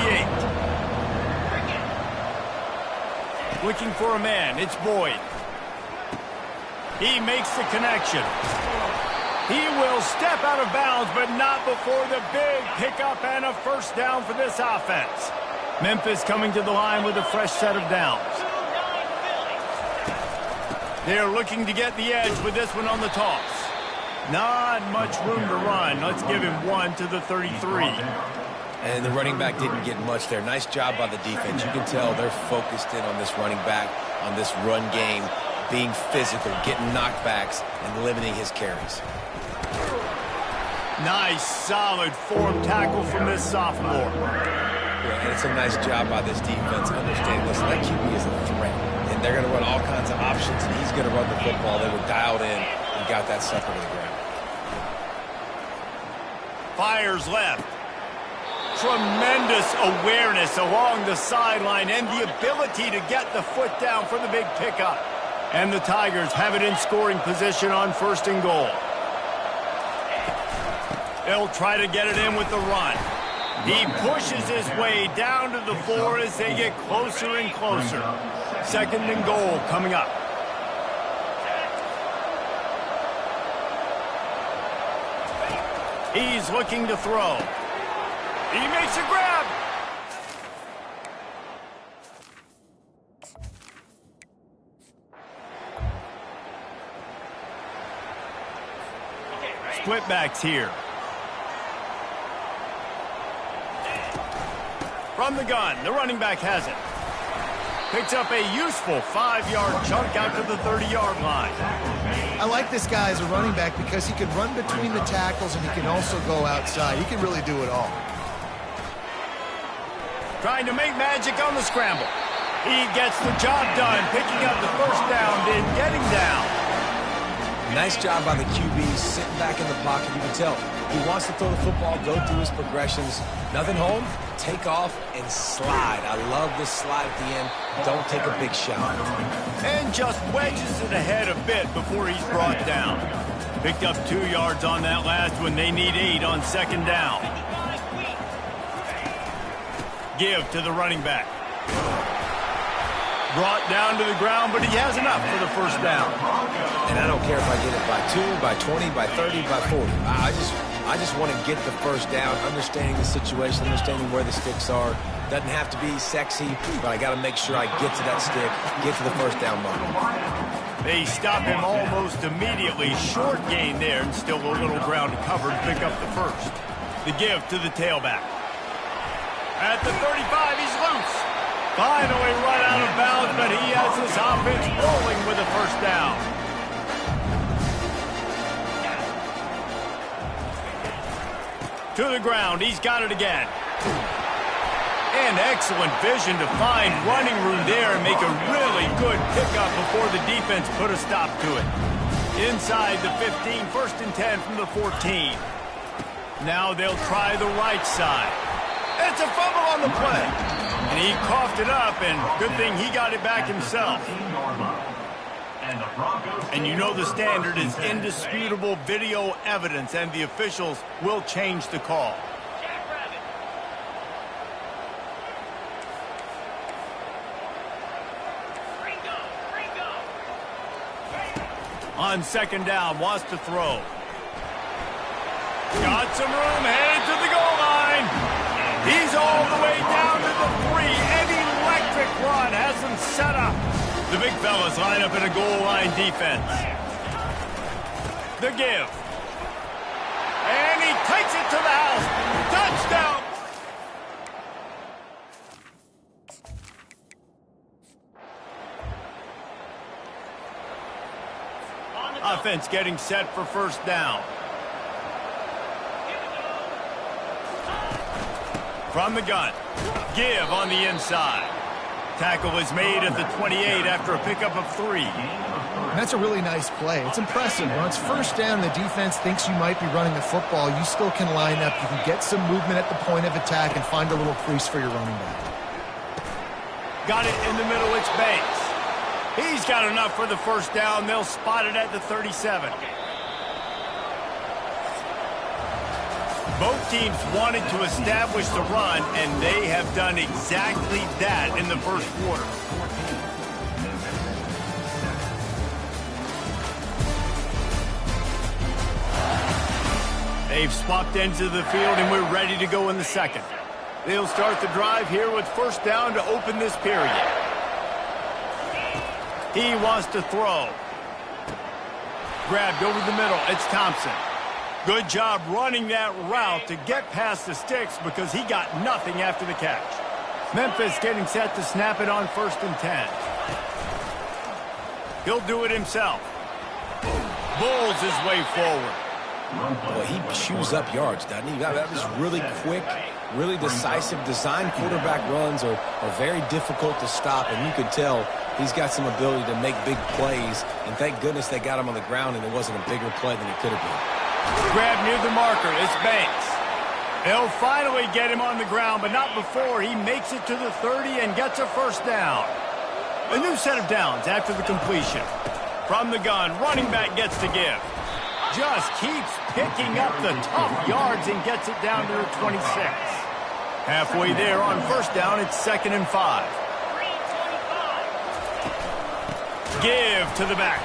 Looking for a man. It's Boyd. He makes the connection. He will step out of bounds, but not before the big pickup and a first down for this offense. Memphis coming to the line with a fresh set of downs. They're looking to get the edge with this one on the toss. Not much room to run. Let's give him one to the 33. And the running back didn't get much there. Nice job by the defense. You can tell they're focused in on this running back, on this run game, being physical, getting knockbacks, and limiting his carries. Nice, solid form tackle from this sophomore. Yeah, and it's a nice job by this defense understanding this. That QB is a threat. And they're going to run all kinds of options, and he's going to run the football. They were dialed in and got that sucker to the ground. Fires left. Tremendous awareness along the sideline and the ability to get the foot down for the big pickup. And the Tigers have it in scoring position on first and goal. They'll try to get it in with the run. He pushes his way down to the 4 as they get closer and closer. Second and goal coming up. He's looking to throw. He makes a grab. Split backs here. From the gun, the running back has it. Picks up a useful 5-yard chunk out to the 30-yard line. I like this guy as a running back because he can run between the tackles and he can also go outside. He can really do it all. Trying to make magic on the scramble. He gets the job done, picking up the first down, then getting down. Nice job by the QB, sitting back in the pocket. You can tell he wants to throw the football, go through his progressions. Nothing home, take off and slide. I love this slide at the end. Don't take a big shot. And just wedges it ahead a bit before he's brought down. Picked up 2 yards on that last one. They need 8 on second down. Give to the running back. Brought down to the ground, but he has enough for the first down. And I don't care if I get it by 2, by 20, by 30, by 40. I just want to get the first down, understanding the situation, understanding where the sticks are. Doesn't have to be sexy, but I got to make sure I get to that stick, get to the first down mark. They stop him almost immediately. Short gain there, and still a little ground to cover to pick up the first. The give to the tailback. At the 35, he's loose. Finally run out of bounds, but he has his offense rolling with a first down. To the ground, he's got it again. And excellent vision to find running room there and make a really good pickup before the defense put a stop to it. Inside the 15, first and 10 from the 14. Now they'll try the right side. It's a fumble on the play. And he coughed it up, and good thing he got it back himself. And you know the standard is indisputable video evidence, and the officials will change the call. On second down, wants to throw. Got some room, headed to the goal line. He's all the way down to the 3. An electric run has him set up. The big fellas line up in a goal line defense. The give. And he takes it to the house. Touchdown. Offense getting set for first down. From the gun. Give on the inside. Tackle is made at the 28 after a pickup of 3. That's a really nice play. It's impressive. When it's first down, the defense thinks you might be running the football. You still can line up. You can get some movement at the point of attack and find a little crease for your running back. Got it in the middle. It's Banks. He's got enough for the first down. They'll spot it at the 37. Both teams wanted to establish the run, and they have done exactly that in the first quarter. They've swapped ends of the field, and we're ready to go in the second. They'll start the drive here with first down to open this period. He wants to throw. Grabbed over the middle. It's Thompson. Good job running that route to get past the sticks because he got nothing after the catch. Memphis getting set to snap it on first and 10. He'll do it himself. Bulls his way forward. Well, he chews up yards, doesn't he? That was really quick, really decisive. Design quarterback runs are very difficult to stop, and you can tell he's got some ability to make big plays. And thank goodness they got him on the ground and it wasn't a bigger play than it could have been. Grab near the marker. It's Banks. They'll finally get him on the ground, but not before he makes it to the 30 and gets a first down. A new set of downs after the completion. From the gun, running back gets to give. Just keeps picking up the tough yards and gets it down to the 26. Halfway there on first down, it's 2nd and 5. Give to the back.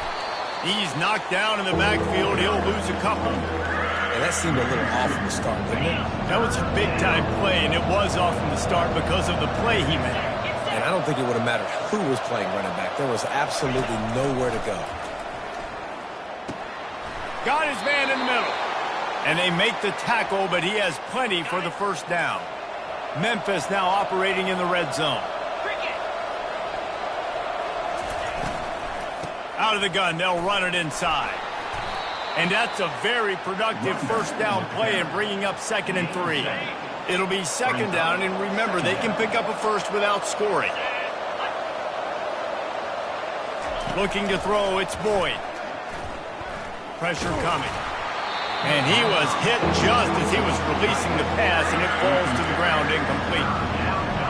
He's knocked down in the backfield. He'll lose a couple. And that seemed a little off from the start, didn't it? That was a big-time play, and it was off from the start because of the play he made. And I don't think it would have mattered who was playing running back. There was absolutely nowhere to go. Got his man in the middle. And they make the tackle, but he has plenty for the first down. Memphis now operating in the red zone. Out of the gun, they'll run it inside. And that's a very productive first down play and bringing up 2nd and 3. It'll be 2nd down, and remember, they can pick up a first without scoring. Looking to throw, it's Boyd. Pressure coming. And he was hit just as he was releasing the pass, and it falls to the ground incomplete.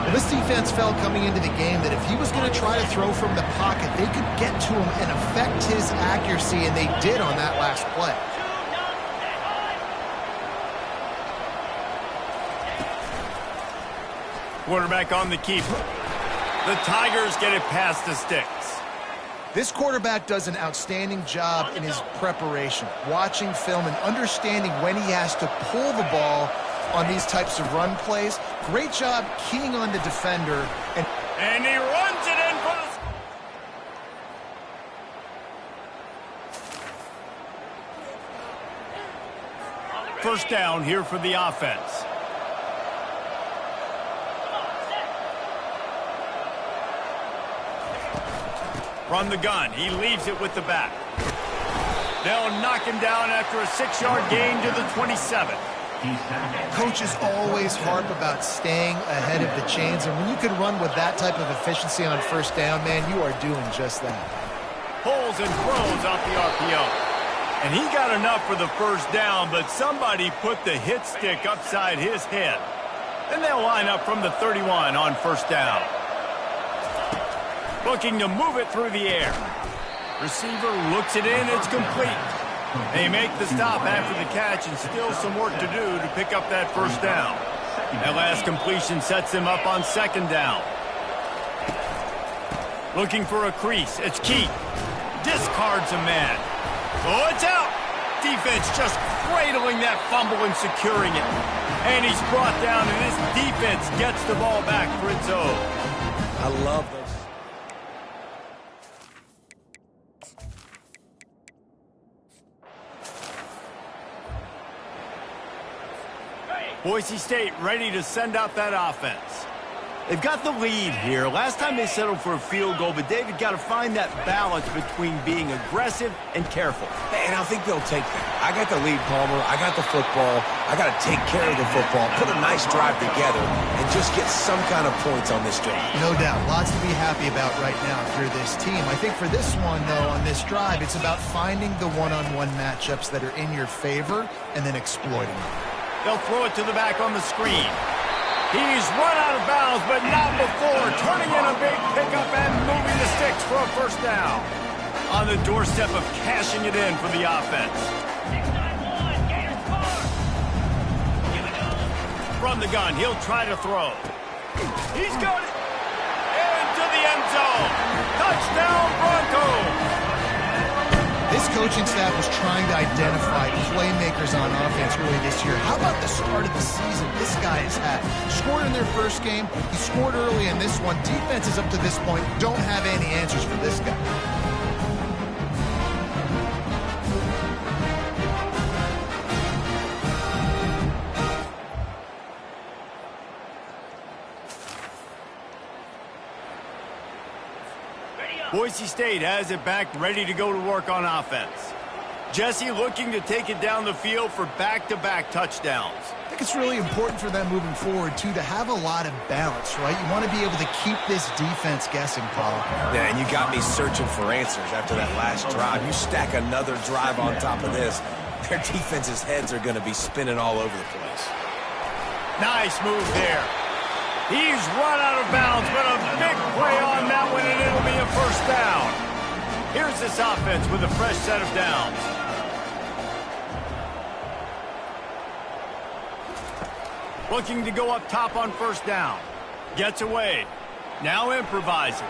Well, this defense felt coming into the game that if he was going to try to throw from the pocket, they could get to him and affect his accuracy, and they did on that last play. Quarterback on the keeper. The Tigers get it past the sticks. This quarterback does an outstanding job in his preparation, watching film and understanding when he has to pull the ball on these types of run plays. Great job keying on the defender. And he runs it in for the... First down here for the offense. From the gun, he leaves it with the back. They'll knock him down after a 6-yard gain to the 27. Coaches always harp about staying ahead of the chains, and when you can run with that type of efficiency on first down, man, you are doing just that. Pulls and throws off the RPO. And he got enough for the first down, but somebody put the hit stick upside his head. And they'll line up from the 31 on first down. Looking to move it through the air. Receiver looks it in. It's complete. They make the stop after the catch, and still some work to do to pick up that first down. That last completion sets them up on second down. Looking for a crease. It's Keith. Discards a man. Oh, it's out. Defense just cradling that fumble and securing it. And he's brought down, and his defense gets the ball back for its own. I love those. Boise State ready to send out that offense. They've got the lead here. Last time they settled for a field goal, but David got to find that balance between being aggressive and careful. And I think they'll take that. I got the lead, Palmer. I got the football. I got to take care of the football, put a nice drive together, and just get some kind of points on this drive. No doubt. Lots to be happy about right now if you're this team. I think for this one, though, on this drive, it's about finding the one-on-one matchups that are in your favor and then exploiting them. They'll throw it to the back on the screen. He's run out of bounds, but not before. Turning in a big pickup and moving the sticks for a first down. On the doorstep of cashing it in for the offense. From the gun, he'll try to throw. He's got it. Into the end zone. Touchdown, Broncos. This coaching staff was trying to identify playmakers on offense early this year. How about the start of the season this guy has had? Scored in their first game. He scored early in this one. Defenses up to this point don't have any answers for this guy. Boise State has it back, ready to go to work on offense. Jesse looking to take it down the field for back-to-back touchdowns. I think it's really important for them moving forward, too, to have a lot of balance, right? You want to be able to keep this defense guessing, Paul. Yeah, and you got me searching for answers after that last drive. You stack another drive on top of this, their defense's heads are going to be spinning all over the place. Nice move there. He's run out of bounds, but a big play on that one, and it'll be a first down. Here's this offense with a fresh set of downs. Looking to go up top on first down. Gets away. Now improvising.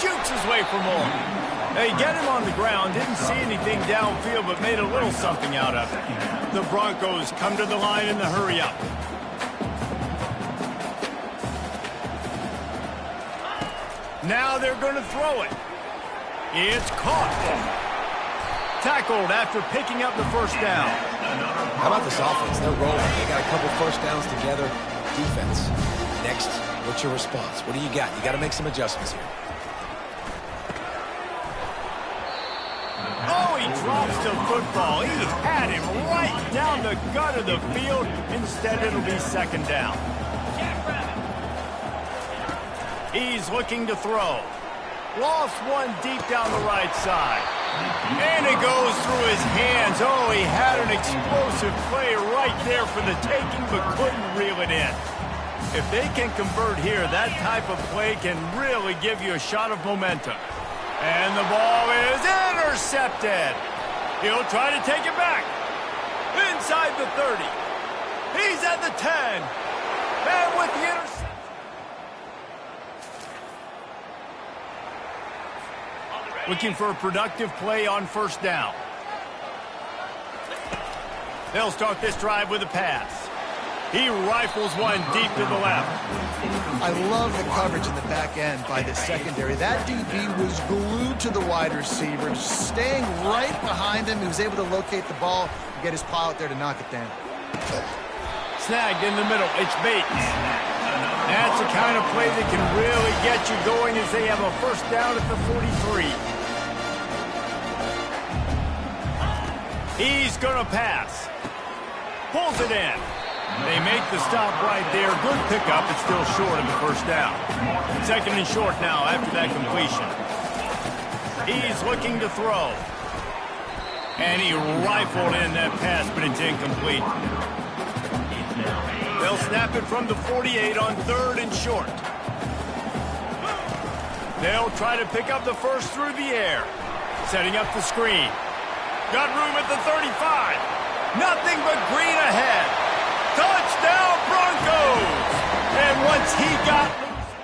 Jukes his way for more. They get him on the ground. Didn't see anything downfield, but made a little something out of it. The Broncos come to the line in the hurry-up. Now they're going to throw it. It's caught. Tackled after picking up the first down. How about this offense? They're rolling. They got a couple first downs together. Defense. Next, what's your response? What do you got? You got to make some adjustments here. Oh, he drops the football. He had him right down the gut of the field. Instead, it'll be second down. He's looking to throw. Lost one deep down the right side. And it goes through his hands. Oh, he had an explosive play right there for the taking, but couldn't reel it in. If they can convert here, that type of play can really give you a shot of momentum. And the ball is intercepted. He'll try to take it back. Inside the 30. He's at the 10. And with the interception. Looking for a productive play on first down. They'll start this drive with a pass. He rifles one deep to the left. I love the coverage in the back end by the secondary. That DB was glued to the wide receiver, just staying right behind him. He was able to locate the ball and get his pile out there to knock it down. Snagged in the middle. It's Bates. That's the kind of play that can really get you going as they have a first down at the 43. He's going to pass. Pulls it in. They make the stop right there. Good pickup. It's still short of the first down. Second and short now after that completion. He's looking to throw. And he rifled in that pass, but it's incomplete. They'll snap it from the 48 on 3rd and short. They'll try to pick up the first through the air. Setting up the screen. Got room at the 35. Nothing but green ahead. Touchdown Broncos! And once he got loose,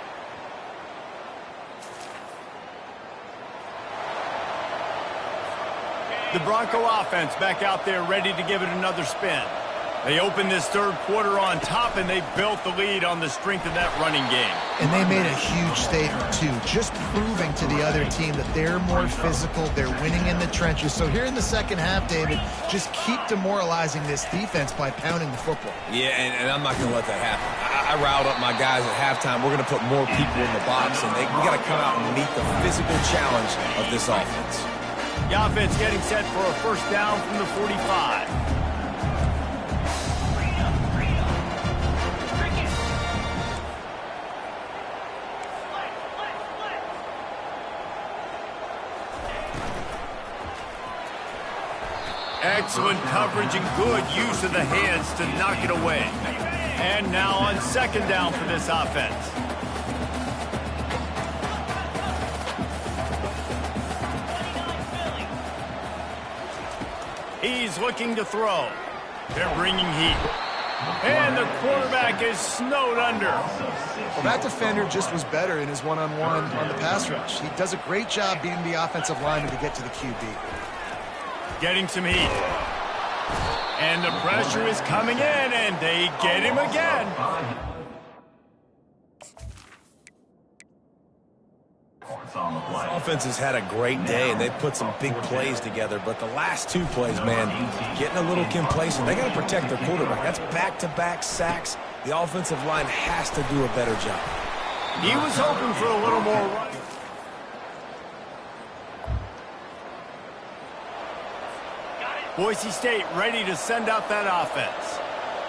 the Bronco offense back out there ready to give it another spin. They opened this 3rd quarter on top, and they built the lead on the strength of that running game. And they made a huge statement, too, just proving to the other team that they're more physical, they're winning in the trenches. So here in the second half, David, just keep demoralizing this defense by pounding the football. Yeah, and I'm not going to let that happen. I riled up my guys at halftime. We're going to put more people in the box, and we got to come out and meet the physical challenge of this offense. The offense getting set for a first down from the 45. Excellent coverage and good use of the hands to knock it away. And now on 2nd down for this offense. He's looking to throw. They're bringing heat. And the quarterback is snowed under. Well, that defender just was better in his one-on-one on the pass rush. He does a great job beating the offensive lineman to get to the QB. Getting some heat. And the pressure is coming in, and they get him again. Offense has had a great day, and they've put some big plays together. But the last 2 plays, man, getting a little complacent. They got to protect their quarterback. That's back-to-back sacks. The offensive line has to do a better job. He was hoping for a little more run. Boise State ready to send out that offense.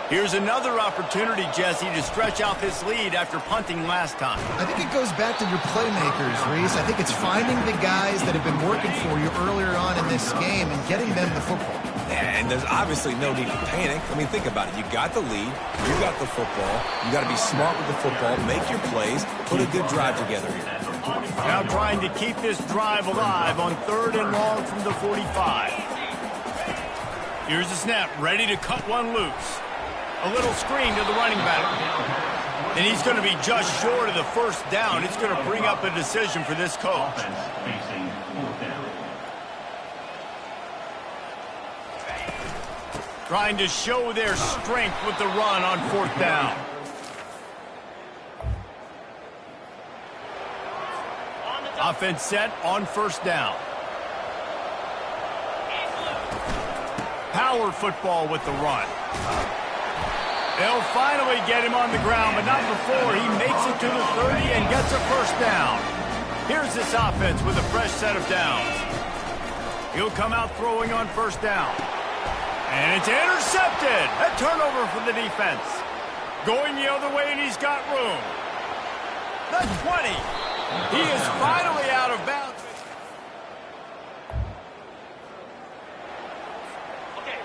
Here's another opportunity, Jesse, to stretch out this lead after punting last time. I think it goes back to your playmakers, Reese. I think it's finding the guys that have been working for you earlier on in this game and getting them the football. And there's obviously no need to panic. I mean, think about it. You got the lead. You got the football. You got to be smart with the football. Make your plays. Put a good drive together here. Now trying to keep this drive alive on 3rd and long from the 45. Here's the snap. Ready to cut one loose. A little screen to the running back. And he's going to be just short of the first down. It's going to bring up a decision for this coach. Trying to show their strength with the run on 4th down. Offense set on 1st down. Power football with the run. They'll finally get him on the ground, but not before he makes it to the 30 and gets a first down. Here's this offense with a fresh set of downs. He'll come out throwing on 1st down. And it's intercepted. A turnover for the defense. Going the other way, and he's got room. The 20. He is finally out of bounds.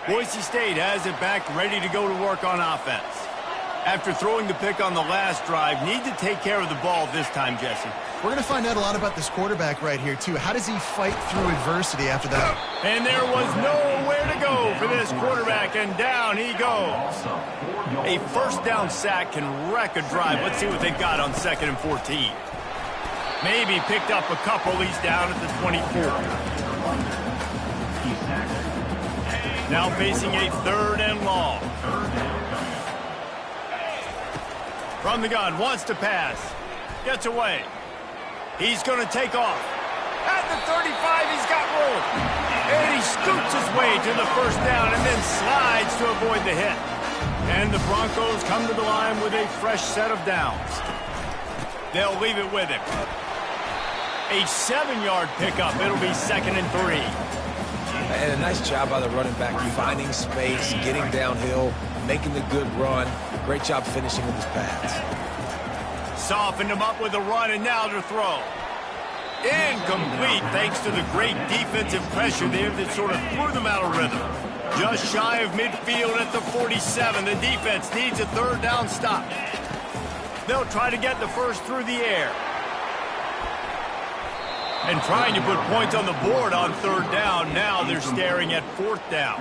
Boise State has it back, ready to go to work on offense. After throwing the pick on the last drive, need to take care of the ball this time, Jesse. We're going to find out a lot about this quarterback right here, too. How does he fight through adversity after that? And there was nowhere to go for this quarterback, and down he goes. A first down sack can wreck a drive. Let's see what they've got on 2nd and 14. Maybe picked up a couple. He's down at the 24. Now facing a 3rd and long. From the gun, wants to pass. Gets away. He's going to take off. At the 35, he's got room. And he scoots his way to the first down and then slides to avoid the hit. And the Broncos come to the line with a fresh set of downs. They'll leave it with him. A 7-yard pickup. It'll be 2nd and 3. And a nice job by the running back, finding space, getting downhill, making the good run. Great job finishing with his pads. Softened him up with a run, and now to throw. Incomplete, thanks to the great defensive pressure there that sort of threw them out of rhythm. Just shy of midfield at the 47. The defense needs a third down stop. They'll try to get the first through the air. And trying to put points on the board on third down. Now they're staring at fourth down.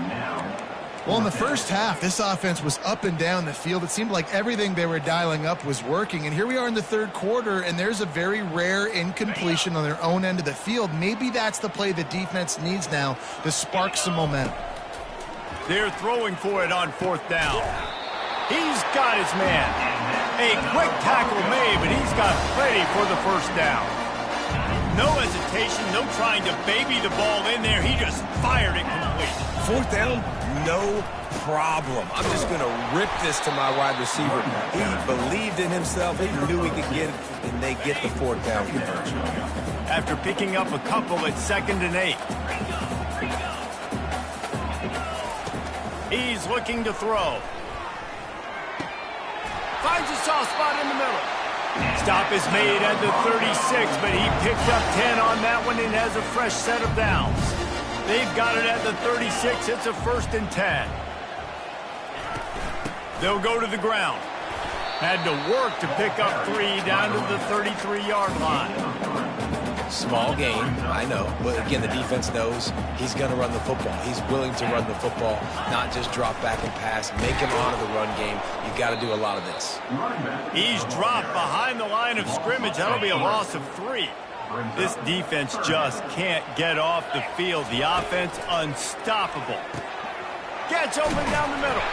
Well, in the first half, this offense was up and down the field. It seemed like everything they were dialing up was working. And here we are in the third quarter, and there's a very rare incompletion on their own end of the field. Maybe that's the play the defense needs now to spark some momentum. They're throwing for it on fourth down. He's got his man. A quick tackle made, but he's got plenty for the first down. No hesitation, no trying to baby the ball in there. He just fired it complete. Fourth down, no problem. I'm just going to rip this to my wide receiver. He believed in himself. He knew he could get it, and they get the fourth down conversion. After picking up a couple at 2nd and 8. He's looking to throw. Finds a soft spot in the middle. Stop is made at the 36, but he picked up 10 on that one and has a fresh set of downs. They've got it at the 36. It's a 1st and 10. They'll go to the ground. Had to work to pick up 3 down to the 33-yard line. Small game, I know. But again, the defense knows he's going to run the football. He's willing to run the football, not just drop back and pass, make him honor the run game. You got to do a lot of this. He's dropped behind the line of scrimmage. That'll be a loss of 3. This defense just can't get off the field. The offense unstoppable. Gets open down the middle.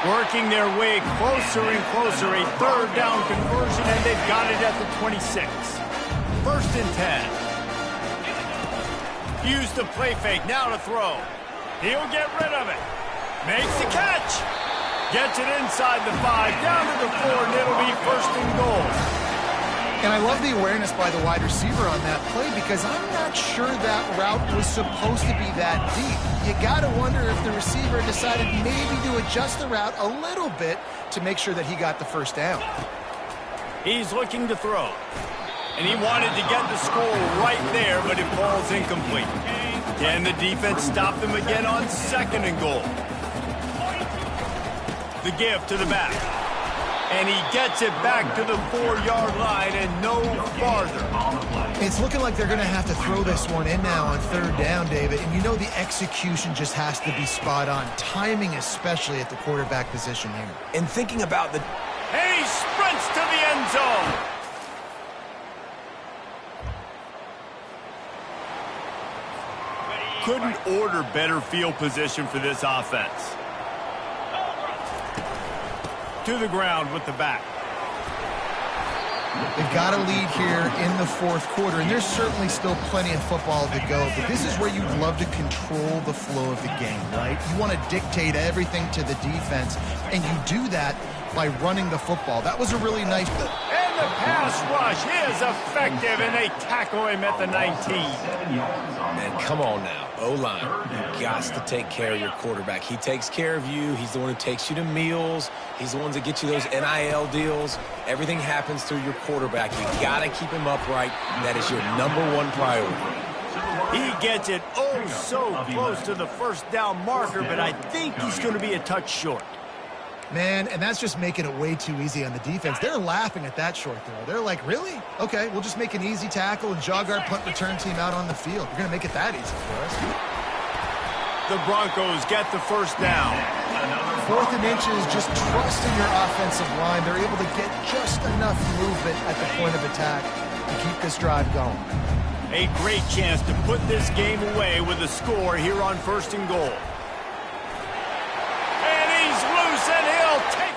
Working their way closer and closer. A third down conversion, and they've got it at the 26. 1st and 10. Use the play fake. Now to throw. He'll get rid of it. Makes the catch. Gets it inside the 5. Down to the 4, and it'll be 1st and goal. And I love the awareness by the wide receiver on that play because I'm not sure that route was supposed to be that deep. You got to wonder if the receiver decided maybe to adjust the route a little bit to make sure that he got the first down. He's looking to throw. And he wanted to get the score right there, but it falls incomplete. Can the defense stop them again on 2nd and goal? The give to the back. And he gets it back to the 4-yard line and no farther. It's looking like they're going to have to throw this one in now on third down, David. And you know the execution just has to be spot on. Timing especially at the quarterback position here. And thinking about the... And he sprints to the end zone. Couldn't order better field position for this offense. To the ground with the back. They've got a lead here in the fourth quarter, and there's certainly still plenty of football to go, but this is where you'd love to control the flow of the game, right? You want to dictate everything to the defense, and you do that by running the football. That was a really nice... And the pass rush is effective, and they tackle him at the 19. Man, come on now. O-line, you got to take care of your quarterback. He takes care of you. He's the one who takes you to meals. He's the one that gets you those NIL deals. Everything happens through your quarterback. You got to keep him upright. That is your #1 priority. He gets it oh so close to the first down marker, but I think he's going to be a touch short. Man, and that's just making it way too easy on the defense. They're laughing at that short throw. They're like, really? Okay, we'll just make an easy tackle and jog our punt return team out on the field. You're going to make it that easy for us. The Broncos get the first down. 4th and inches, just trusting your offensive line. They're able to get just enough movement at the point of attack to keep this drive going. A great chance to put this game away with a score here on 1st and goal. And he'll take it.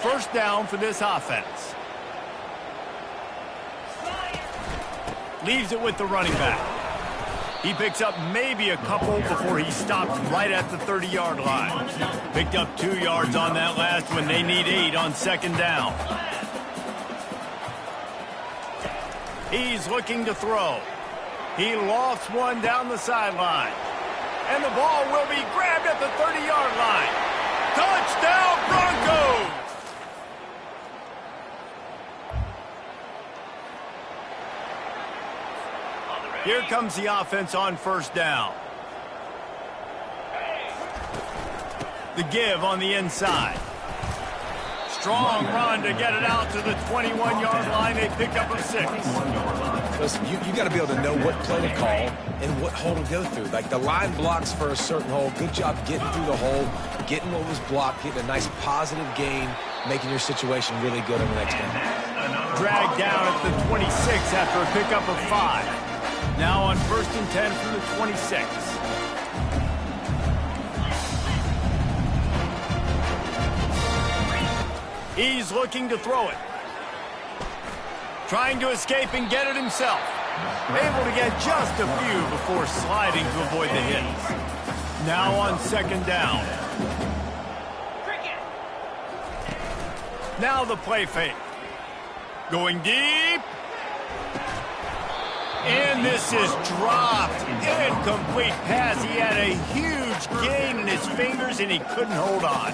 First down for this offense. Leaves it with the running back. He picks up maybe a couple before he stops right at the 30-yard line. Picked up 2 yards on that last one. They need 8 on 2nd down. He's looking to throw. He lofts one down the sideline. And the ball will be grabbed at the 30-yard line. Touchdown, Broncos! Here comes the offense on first down. The give on the inside. Strong run to get it out to the 21-yard line. They pick up a 6. Listen, you got to be able to know what play to call and what hole to go through. Like the line blocks for a certain hole. Good job getting through the hole, getting what was blocked, getting a nice positive gain, making your situation really good on the next one. Dragged down at the 26 after a pickup of 5. Now on 1st and 10 from the 26. He's looking to throw it. Trying to escape and get it himself. Able to get just a few before sliding to avoid the hits. Now on 2nd down. Now the play fake. Going deep. And this is dropped. Incomplete pass. He had a huge gain in his fingers, and he couldn't hold on.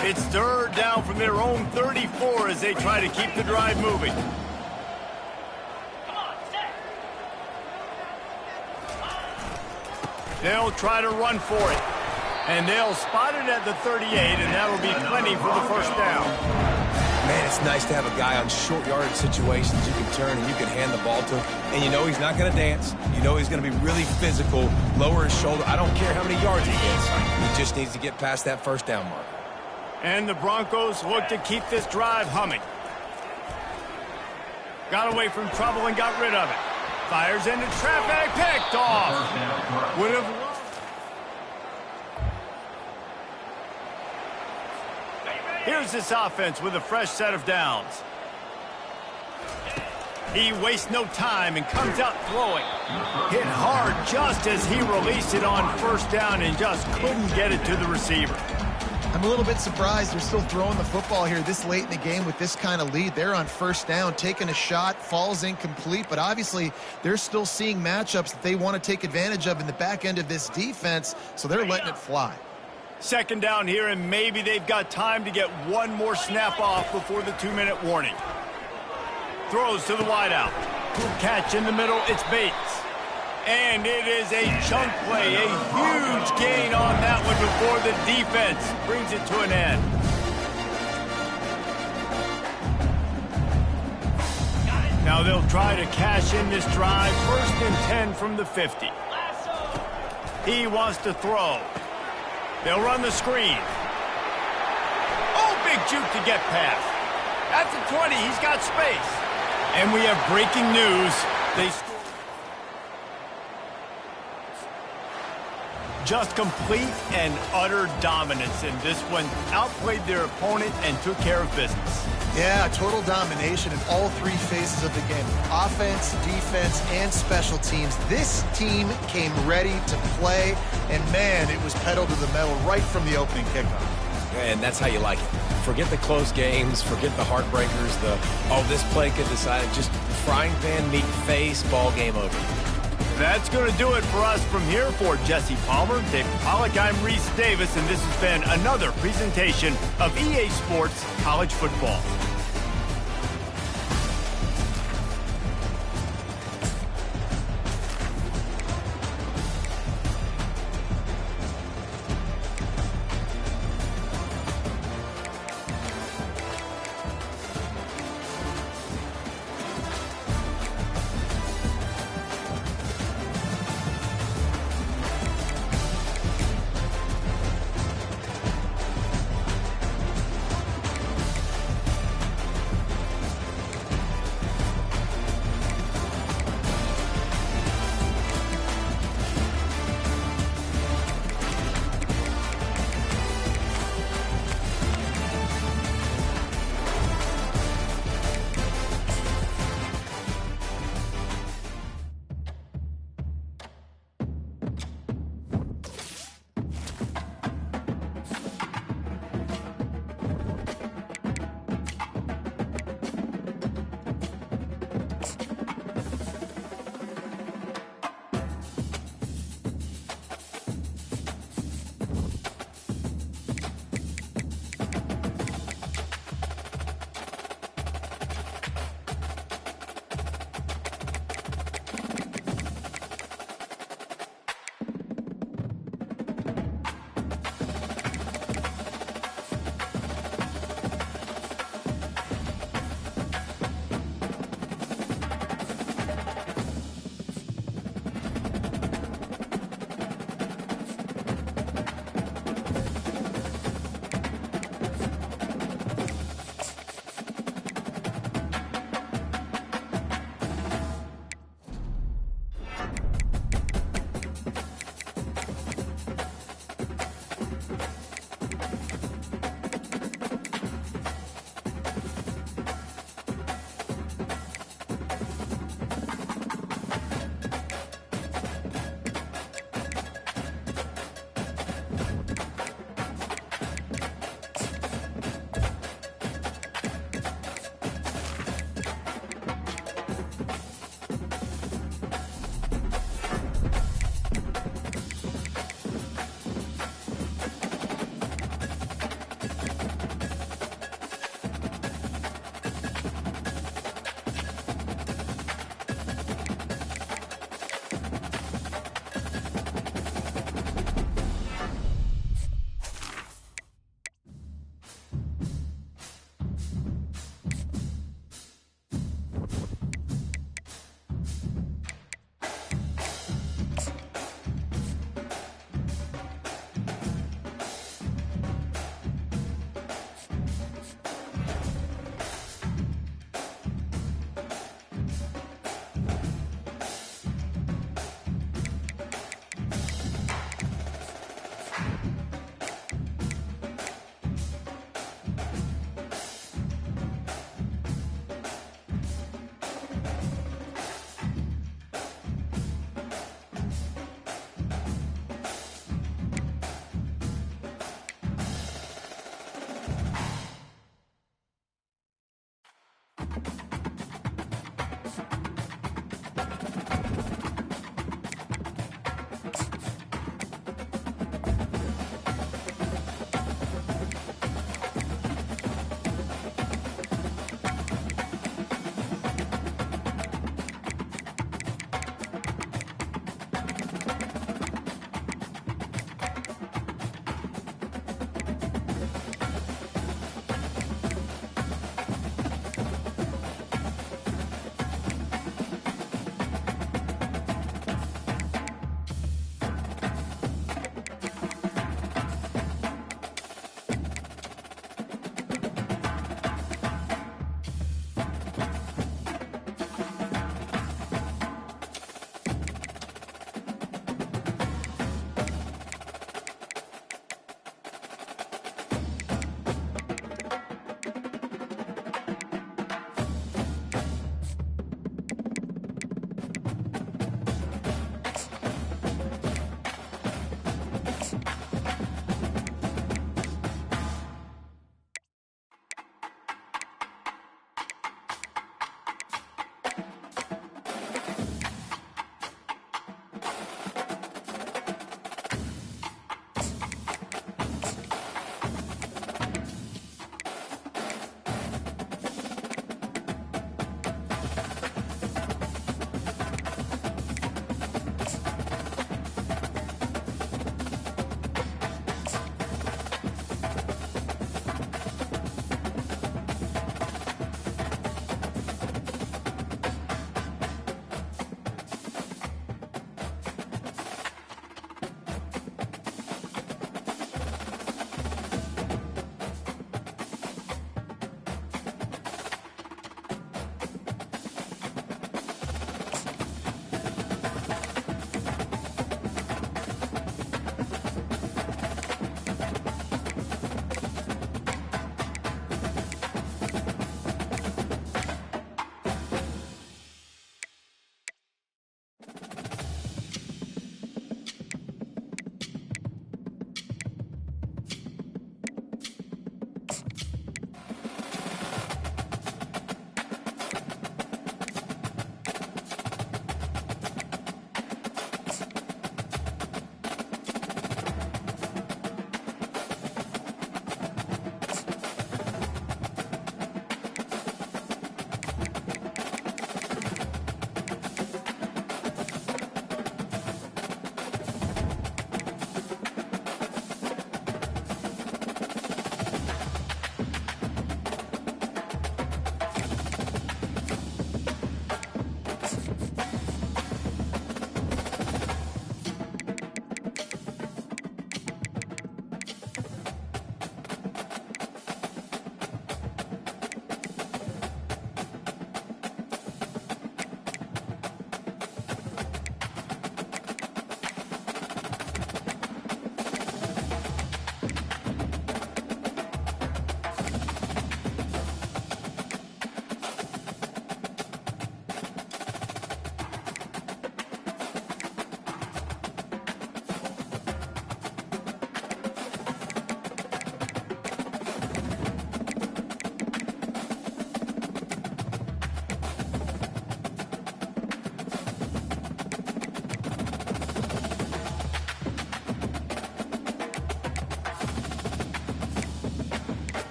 It's 3rd down from their own 34 as they try to keep the drive moving. They'll try to run for it. And they'll spot it at the 38, and that'll be plenty for the 1st down. Man, it's nice to have a guy on short yardage situations you can turn and you can hand the ball to. And you know he's not going to dance. You know he's going to be really physical, lower his shoulder. I don't care how many yards he gets. He just needs to get past that 1st down mark. And the Broncos look to keep this drive humming. Got away from trouble and got rid of it. Fires into traffic, picked off. Would have... Here's this offense with a fresh set of downs. He wastes no time and comes out throwing. Hit hard just as he released it on 1st down and just couldn't get it to the receiver. I'm a little bit surprised they're still throwing the football here this late in the game with this kind of lead. They're on 1st down, taking a shot, falls incomplete, but obviously they're still seeing matchups that they want to take advantage of in the back end of this defense, so they're letting it fly. 2nd down here, and maybe they've got time to get one more snap off before the 2-minute warning. Throws to the wideout. Catch in the middle, it's Bates. And it is a chunk play, a huge gain on that one before the defense brings it to an end. Now they'll try to cash in this drive. 1st and 10 from the 50. He wants to throw. They'll run the screen. Oh, big juke to get past. At the 20, he's got space. And we have breaking news. They score. Just complete and utter dominance in this one. Outplayed their opponent and took care of business. Yeah, total domination in all 3 phases of the game. Offense, defense, and special teams. This team came ready to play, and man, it was pedal to the metal right from the opening kickoff. And that's how you like it. Forget the close games, forget the heartbreakers, this play could decide it. Just frying pan meet face, ball game over. That's going to do it for us from here. For Jesse Palmer, David Pollack, I'm Reese Davis, and this has been another presentation of EA Sports College Football.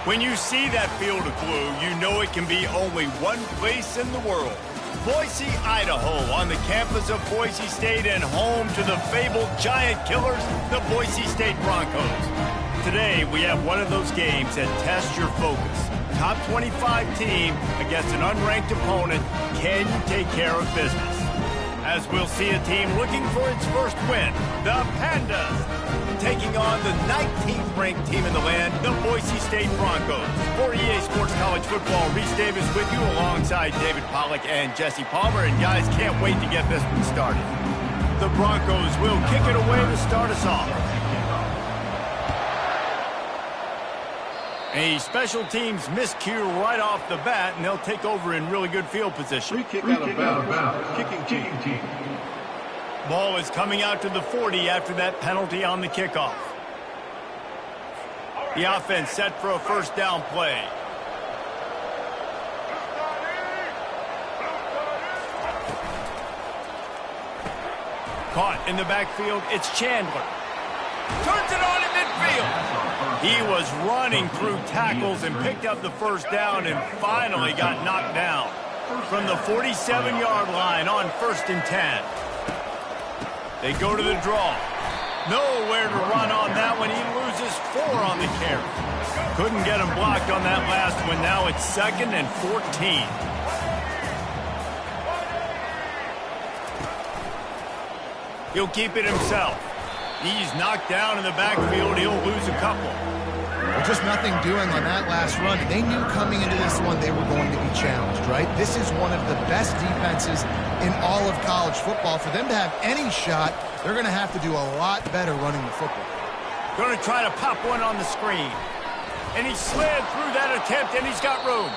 When you see that field of blue, you know it can be only one place in the world. Boise, Idaho, on the campus of Boise State and home to the fabled giant killers, the Boise State Broncos. Today, we have one of those games that tests your focus. Top 25 team against an unranked opponent. Can you take care of business? As we'll see a team looking for its first win, the Pandas, taking on the 19th ranked team in the land, the Boise State Broncos. For EA Sports College Football, Reese Davis with you alongside David Pollack and Jesse Palmer. And guys, can't wait to get this one started. The Broncos will kick it away to start us off. A special teams miscue right off the bat, and they'll take over in really good field position. Free kick out of bounds. Kicking team. Ball is coming out to the 40 after that penalty on the kickoff. The offense set for a first down play. Caught in the backfield, it's Chandler. Turns it on in midfield. He was running through tackles and picked up the first down and finally got knocked down. From the 47-yard line on 1st and 10. They go to the draw. Nowhere to run on that one. He loses 4 on the carry. Couldn't get him blocked on that last one. Now it's 2nd and 14. He'll keep it himself. He's knocked down in the backfield. He'll lose a couple. Well, just nothing doing on that last run. They knew coming into this one they were going to be challenged, right? This is one of the best defenses in all of college football. For them to have any shot, they're going to have to do a lot better running the football. Going to try to pop one on the screen. And he slid through that attempt, and he's got room.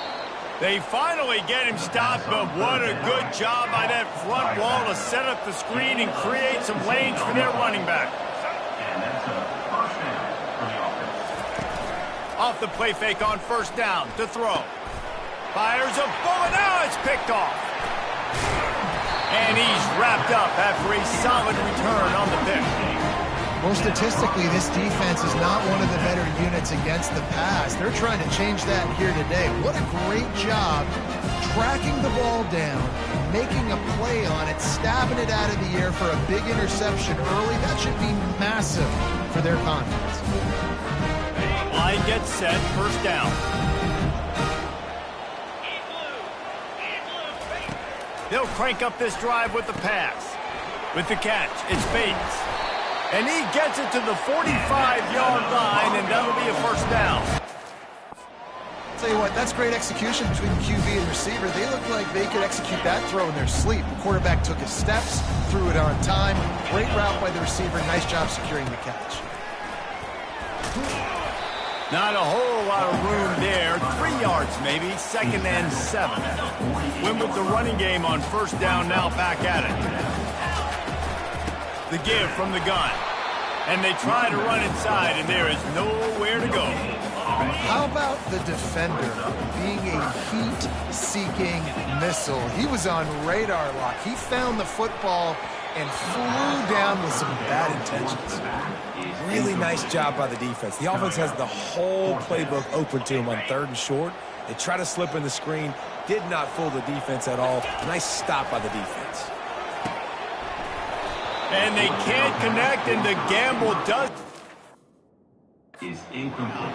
They finally get him stopped, but what a good job by that front wall to set up the screen and create some lanes for their running back. And that's a first down for the offense. Off the play fake on first down to throw. Fires a bullet. Now it's picked off. And he's wrapped up after a solid return on the pick. Well, statistically, this defense is not one of the better units against the pass. They're trying to change that here today. What a great job tracking the ball down, making a play on it, stabbing it out of the air for a big interception early. That should be massive for their confidence. Line gets set, first down. They'll crank up this drive with the pass. With the catch, it's Bates. And he gets it to the 45-yard line, and that'll be a first down. Tell you what, that's great execution between QB and receiver. They look like they could execute that throw in their sleep. The quarterback took his steps, threw it on time. Great route by the receiver. Nice job securing the catch. Not a whole lot of room there. 3 yards maybe, 2nd and 7. Win with the running game on first down, now back at it. The give from the gun. And they try to run inside, and there is nowhere to go. How about the defender being a heat-seeking missile? He was on radar lock. He found the football and flew down with some bad intentions. Really nice job by the defense. The offense has the whole playbook open to him on 3rd and short. They try to slip in the screen. Did not fool the defense at all. Nice stop by the defense. And they can't connect, and the gamble does. Is incomplete.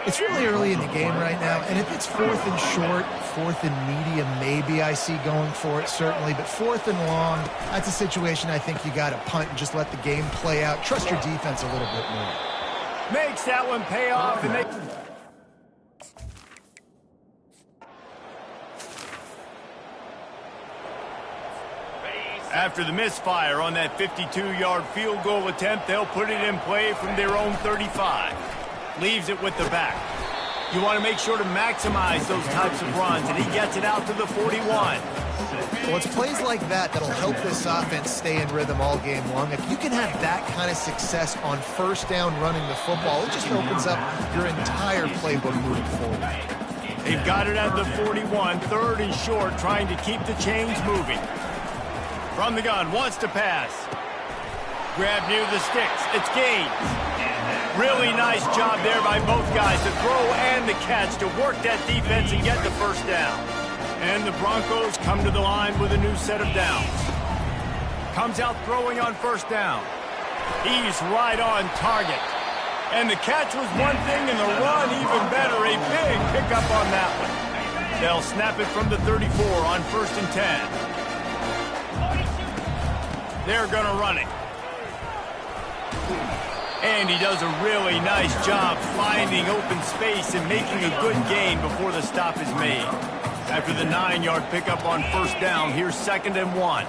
It's really early in the game right now, and if it's 4th and short, 4th and medium, maybe I see going for it, certainly. But 4th and long, that's a situation I think you got to punt and just let the game play out. Trust your defense a little bit more. Makes that one pay off, and they... After the misfire on that 52-yard field goal attempt, they'll put it in play from their own 35. Leaves it with the back. You want to make sure to maximize those types of runs, and he gets it out to the 41. Well, it's plays like that that'll help this offense stay in rhythm all game long. If you can have that kind of success on first down running the football, it just opens up your entire playbook moving forward. They've got it at the 41, 3rd and short, trying to keep the chains moving. From the gun, wants to pass. Grab near the sticks. It's Gaines. Really nice job there by both guys, the throw and the catch, to work that defense and get the first down. And the Broncos come to the line with a new set of downs. Comes out throwing on first down. He's right on target. And the catch was one thing, and the run even better. A big pickup on that one. They'll snap it from the 34 on 1st and 10. They're going to run it. And he does a really nice job finding open space and making a good gain before the stop is made. After the 9-yard pickup on first down, here's 2nd and 1.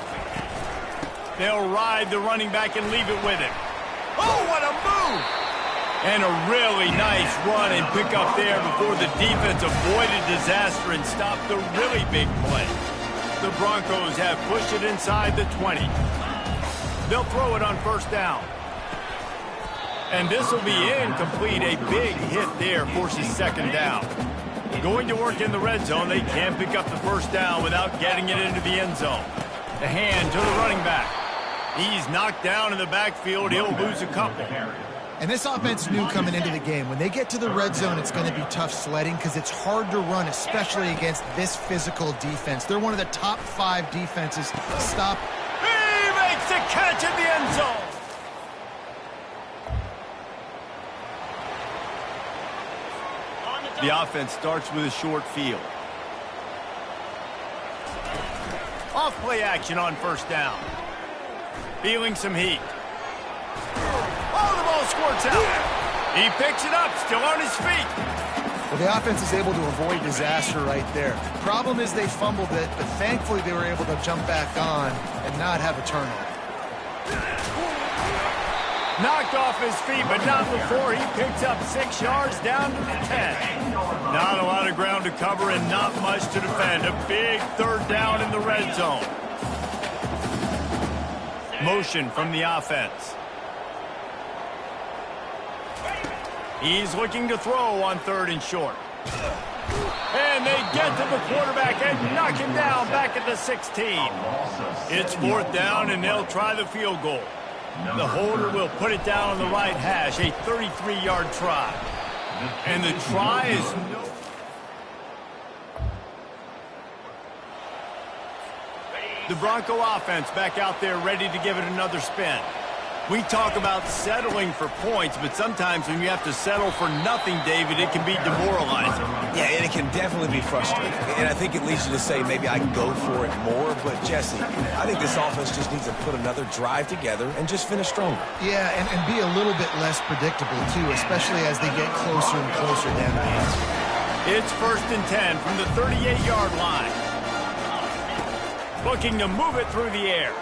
They'll ride the running back and leave it with him. Oh, what a move! And a really nice run and pickup there before the defense avoided disaster and stopped the really big play. The Broncos have pushed it inside the 20. They'll throw it on first down. And this will be incomplete. A big hit there forces 2nd down. Going to work in the red zone, they can't pick up the first down without getting it into the end zone. The hand to the running back. He's knocked down in the backfield. He'll lose a couple. And this offense knew coming into the game, when they get to the red zone, it's going to be tough sledding because it's hard to run, especially against this physical defense. They're one of the top 5 defenses. Stop. He makes a catch in the end zone. The offense starts with a short field. Off play action on first down. Feeling some heat. Oh, the ball squirts out. He picks it up, still on his feet. Well, the offense is able to avoid disaster right there. Problem is they fumbled it, but thankfully they were able to jump back on and not have a turnover. Knocked off his feet, but not before he picks up 6 yards down to the 10. Not a lot of ground to cover and not much to defend. A big 3rd down in the red zone. Motion from the offense. He's looking to throw on 3rd and short. And they get to the quarterback and knock him down back at the 16. It's 4th down, and they'll try the field goal. The holder will put it down on the right hash, a 33-yard try. And the try is no... The Bronco offense back out there ready to give it another spin. We talk about settling for points, but sometimes when you have to settle for nothing, David, it can be demoralizing. Yeah, and it can definitely be frustrating. And I think it leads you to say maybe I can go for it more. But, Jesse, I think this offense just needs to put another drive together and just finish stronger. Yeah, and be a little bit less predictable, too, especially as they get closer and closer down the field. It's 1st and 10 from the 38-yard line. Looking to move it through the air.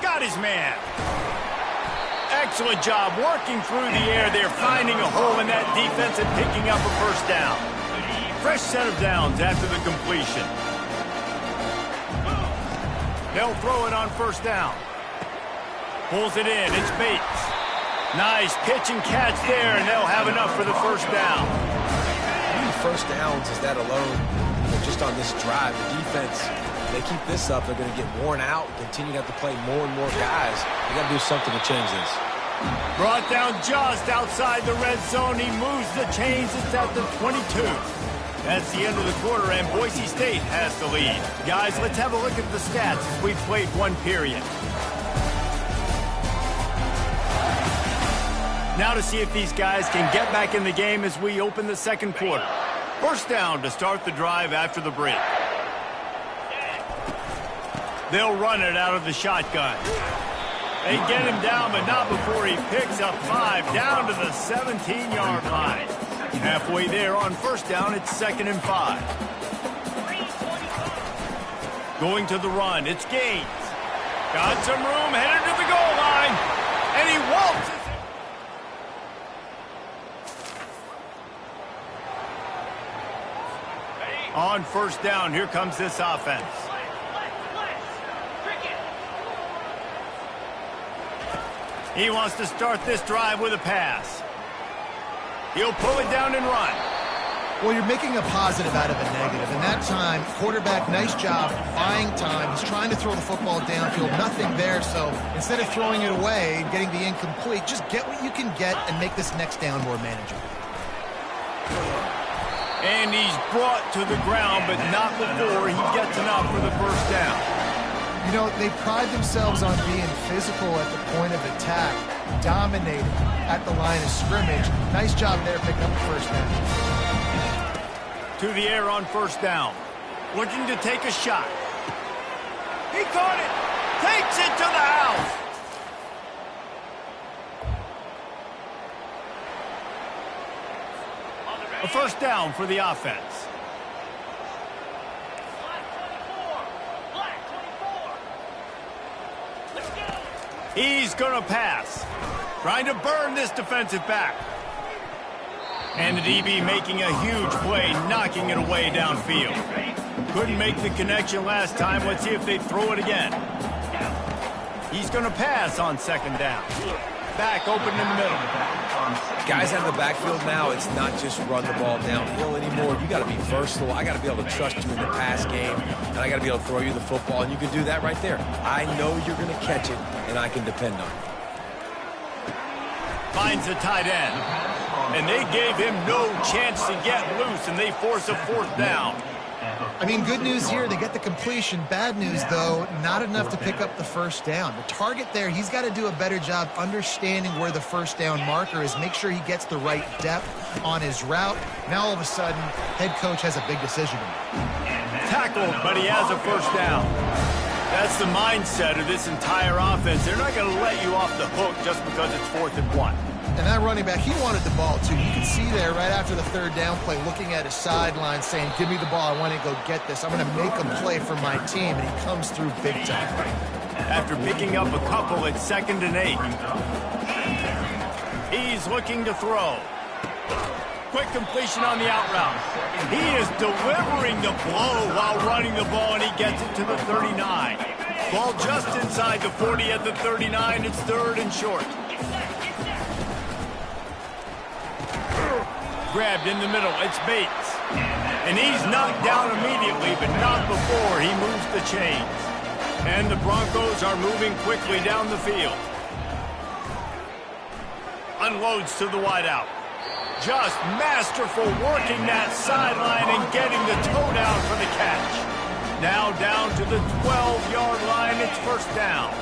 Got his man. Excellent job working through the air. They're finding a hole in that defense and picking up a first down. Fresh set of downs after the completion. They'll throw it on first down. Pulls it in. It's Bates. Nice pitch and catch there, and they'll have enough for the first down. First downs is that alone. Just on this drive, the defense, if they keep this up, they're going to get worn out, continue to have to play more and more guys. They got to do something to change this. Brought down just outside the red zone. He moves the chains. It's at the 22. That's the end of the quarter, and Boise State has the lead. Guys, let's have a look at the stats as we've played one period. Now to see if these guys can get back in the game as we open the 2nd quarter. First down to start the drive after the break. They'll run it out of the shotgun. They get him down, but not before he picks up 5 down to the 17-yard line. Halfway there on first down, it's 2nd and 5. Going to the run, it's Gaines. Got some room, headed to the goal line, and he waltzes it. On first down, here comes this offense. He wants to start this drive with a pass. He'll pull it down and run. Well, you're making a positive out of a negative. And that time, quarterback, nice job, buying time. He's trying to throw the football downfield. Nothing there, so instead of throwing it away and getting the incomplete, just get what you can get and make this next down more manageable. And he's brought to the ground, but not before he gets enough for the first down. You know, they pride themselves on being physical at the point of attack, dominating at the line of scrimmage. Nice job there picking up the first down. To the air on first down. Looking to take a shot. He caught it. Takes it to the house. A first down for the offense. He's going to pass. Trying to burn this defensive back. And the DB making a huge play, knocking it away downfield. Couldn't make the connection last time. Let's see if they throw it again. He's going to pass on second down. Back open in the middle. Guys out of the backfield now, it's not just run the ball downhill anymore. You got to be versatile. I got to be able to trust you in the pass game, and I got to be able to throw you the football, and you can do that right there. I know you're going to catch it, and I can depend on it. Finds the tight end, and they gave him no chance to get loose, and they force a fourth down. I mean, good news here, they get the completion. Bad news, though, not enough to pick up the first down. The target there, he's got to do a better job understanding where the first down marker is, make sure he gets the right depth on his route. Now, all of a sudden, head coach has a big decision to make. Tackled, but he has a first down. That's the mindset of this entire offense. They're not going to let you off the hook just because it's 4th and 1. And that running back, he wanted the ball, too. You can see there right after the third down play, looking at his sideline, saying, give me the ball, I want to go get this. I'm going to make a play for my team, and he comes through big time. After picking up a couple, it's 2nd and 8. He's looking to throw. Quick completion on the out route. He is delivering the blow while running the ball, and he gets it to the 39. Ball just inside the 40 at the 39. It's 3rd and short. Grabbed in the middle. It's Bates. And he's knocked down immediately, but not before he moves the chains. And the Broncos are moving quickly down the field. Unloads to the wideout. Just masterful working that sideline and getting the toe down for the catch. Now down to the 12-yard line. It's first down.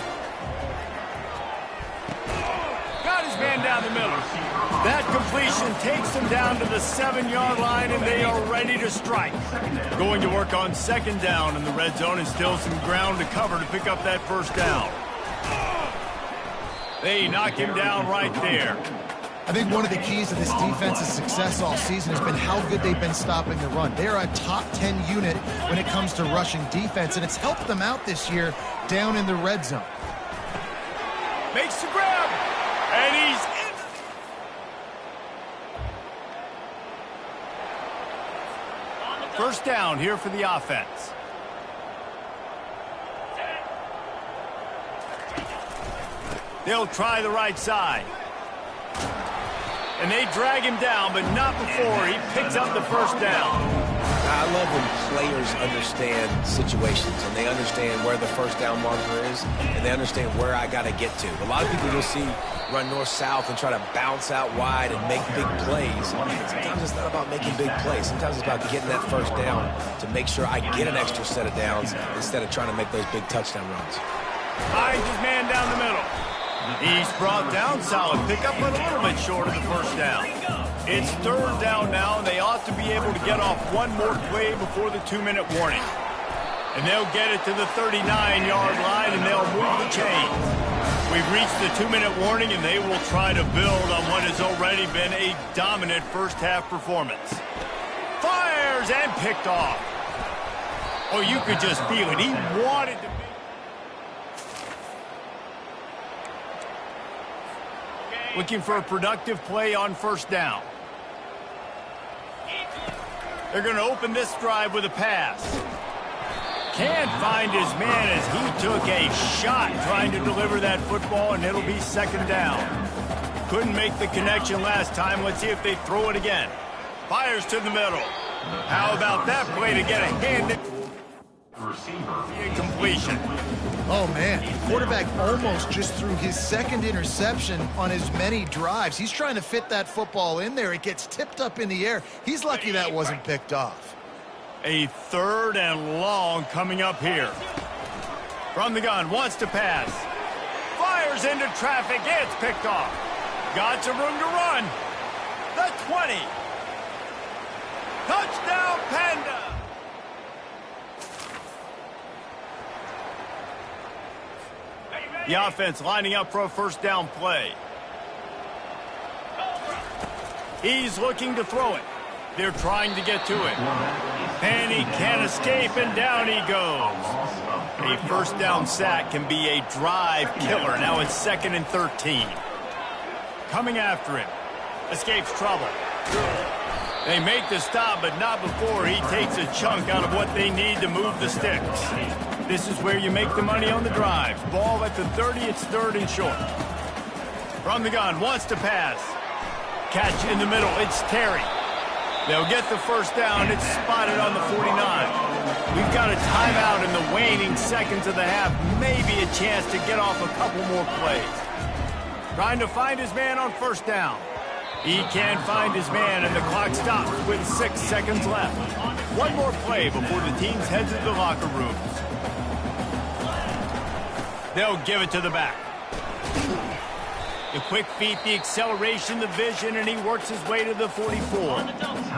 Got his man down the middle. That completion takes them down to the 7-yard line, and they are ready to strike. Going to work on second down in the red zone, and still some ground to cover to pick up that first down. They knock him down right there. I think one of the keys to this defense's success all season has been how good they've been stopping the run. They're a top 10 unit when it comes to rushing defense, and it's helped them out this year down in the red zone. Makes the grab, and he's in. First down here for the offense. They'll try the right side. And they drag him down, but not before he picks up the first down. I love when players understand situations and they understand where the first down marker is and they understand where I got to get to. A lot of people you'll see run north-south and try to bounce out wide and make big plays. Sometimes it's not about making big plays. Sometimes it's about getting that first down to make sure I get an extra set of downs instead of trying to make those big touchdown runs. Finds his man down the middle. He's brought down solid pickup, but a little bit short of the first down. It's third down now, and they ought to be able to get off one more play before the 2-minute warning. And they'll get it to the 39-yard line, and they'll move the chains. We've reached the 2-minute warning, and they will try to build on what has already been a dominant first-half performance. Fires and picked off. Oh, you could just feel it. He wanted to. Looking for a productive play on first down. They're going to open this drive with a pass. Can't find his man as he took a shot trying to deliver that football, and it'll be second down. Couldn't make the connection last time. Let's see if they throw it again. Fires to the middle. How about that play to get a hand? Incompletion. Oh, man. Quarterback almost just threw his second interception on as many drives. He's trying to fit that football in there. It gets tipped up in the air. He's lucky that wasn't picked off. A third and long coming up here. From the gun, wants to pass. Fires into traffic. It's picked off. Got some room to run. The 20. Touchdown, Panda. The offense lining up for a first down play. He's looking to throw it. They're trying to get to it. And he can't escape, and down he goes. A first down sack can be a drive killer. Now it's 2nd and 13. Coming after him. Escapes trouble. They make the stop, but not before he takes a chunk out of what they need to move the sticks. This is where you make the money on the drive. Ball at the 30, it's 3rd and short. From the gun, wants to pass. Catch in the middle, it's Terry. They'll get the first down, it's spotted on the 49. We've got a timeout in the waning seconds of the half. Maybe a chance to get off a couple more plays. Trying to find his man on first down. He can't find his man, and the clock stops with 6 seconds left. One more play before the teams head to the locker rooms. They'll give it to the back. The quick feet, the acceleration, the vision, and he works his way to the 44.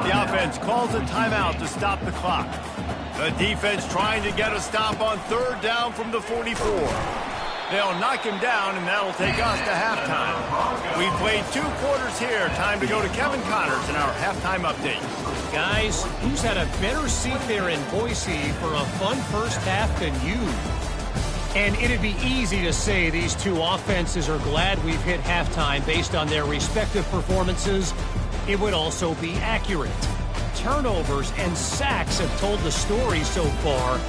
The offense calls a timeout to stop the clock. The defense trying to get a stop on 3rd down from the 44. They'll knock him down, and that'll take us to halftime. We played 2 quarters here. Time to go to Kevin Connors in our halftime update. Guys, who's had a better seat there in Boise for a fun first half than you? And it'd be easy to say these two offenses are glad we've hit halftime based on their respective performances. It would also be accurate. Turnovers and sacks have told the story so far.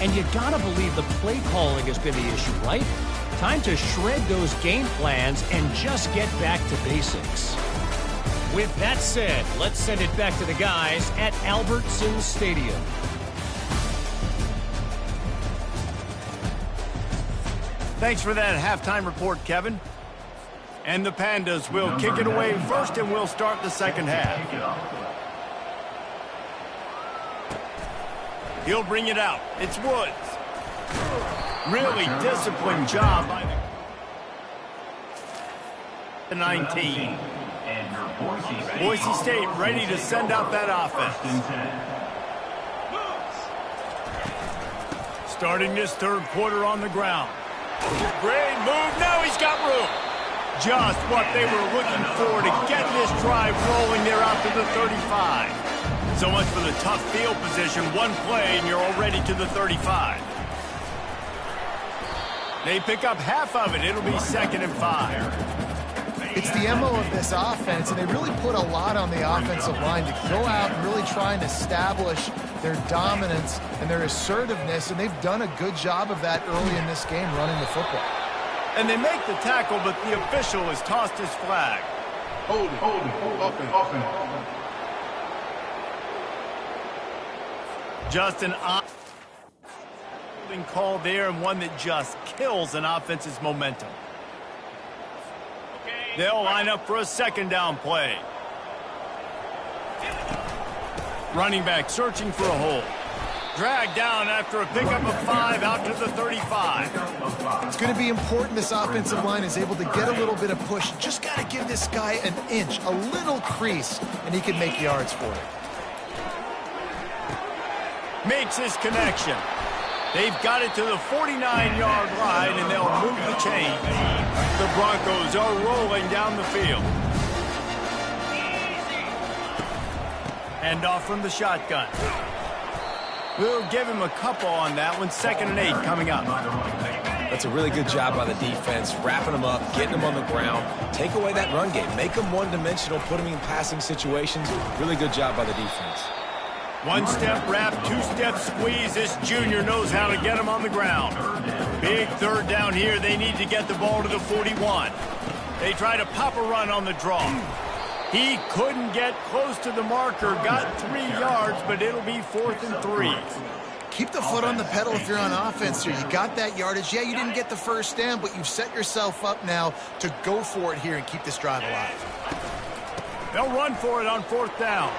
And you gotta believe the play calling has been the issue, right? Time to shred those game plans and just get back to basics. With that said, let's send it back to the guys at Albertson Stadium. Thanks for that halftime report, Kevin. And the Pandas will kick it away first, and we'll start the second half. He'll bring it out. It's Woods. Really disciplined job by the 19. Boise State ready to send out that offense. Starting this 3rd quarter on the ground. Great move. Now he's got room. Just what they were looking for to get this drive rolling there out to the 35. So much for the tough field position. One play and you're already to the 35. They pick up half of it. It'll be 2nd and 5. It's the MO of this offense, and they really put a lot on the offensive line to go out and really try and establish their dominance and their assertiveness, and they've done a good job of that early in this game running the football. And they make the tackle, but the official has tossed his flag. Hold it. Just an holding call there, and one that just kills an offense's momentum. They'll line up for a 2nd down play. Running back searching for a hole. Dragged down after a pickup of 5 out to the 35. It's going to be important this offensive line is able to get a little bit of push. Just got to give this guy an inch, a little crease, and he can make yards for it. Makes his connection. They've got it to the 49-yard line, and they'll move the chain. The Broncos are rolling down the field. Hand off from the shotgun. We'll give him a couple on that one. 2nd and 8 coming up. That's a really good job by the defense, wrapping them up, getting them on the ground. Take away that run game. Make them one-dimensional, put them in passing situations. Really good job by the defense. 1-step wrap, 2-step squeeze. This junior knows how to get him on the ground. Big 3rd down here. They need to get the ball to the 41. They try to pop a run on the draw. He couldn't get close to the marker. Got 3 yards, but it'll be 4th and 3. Keep the foot on the pedal if you're on offense here. You got that yardage. Yeah, you didn't get the first down, but you've set yourself up now to go for it here and keep this drive alive. They'll run for it on 4th down.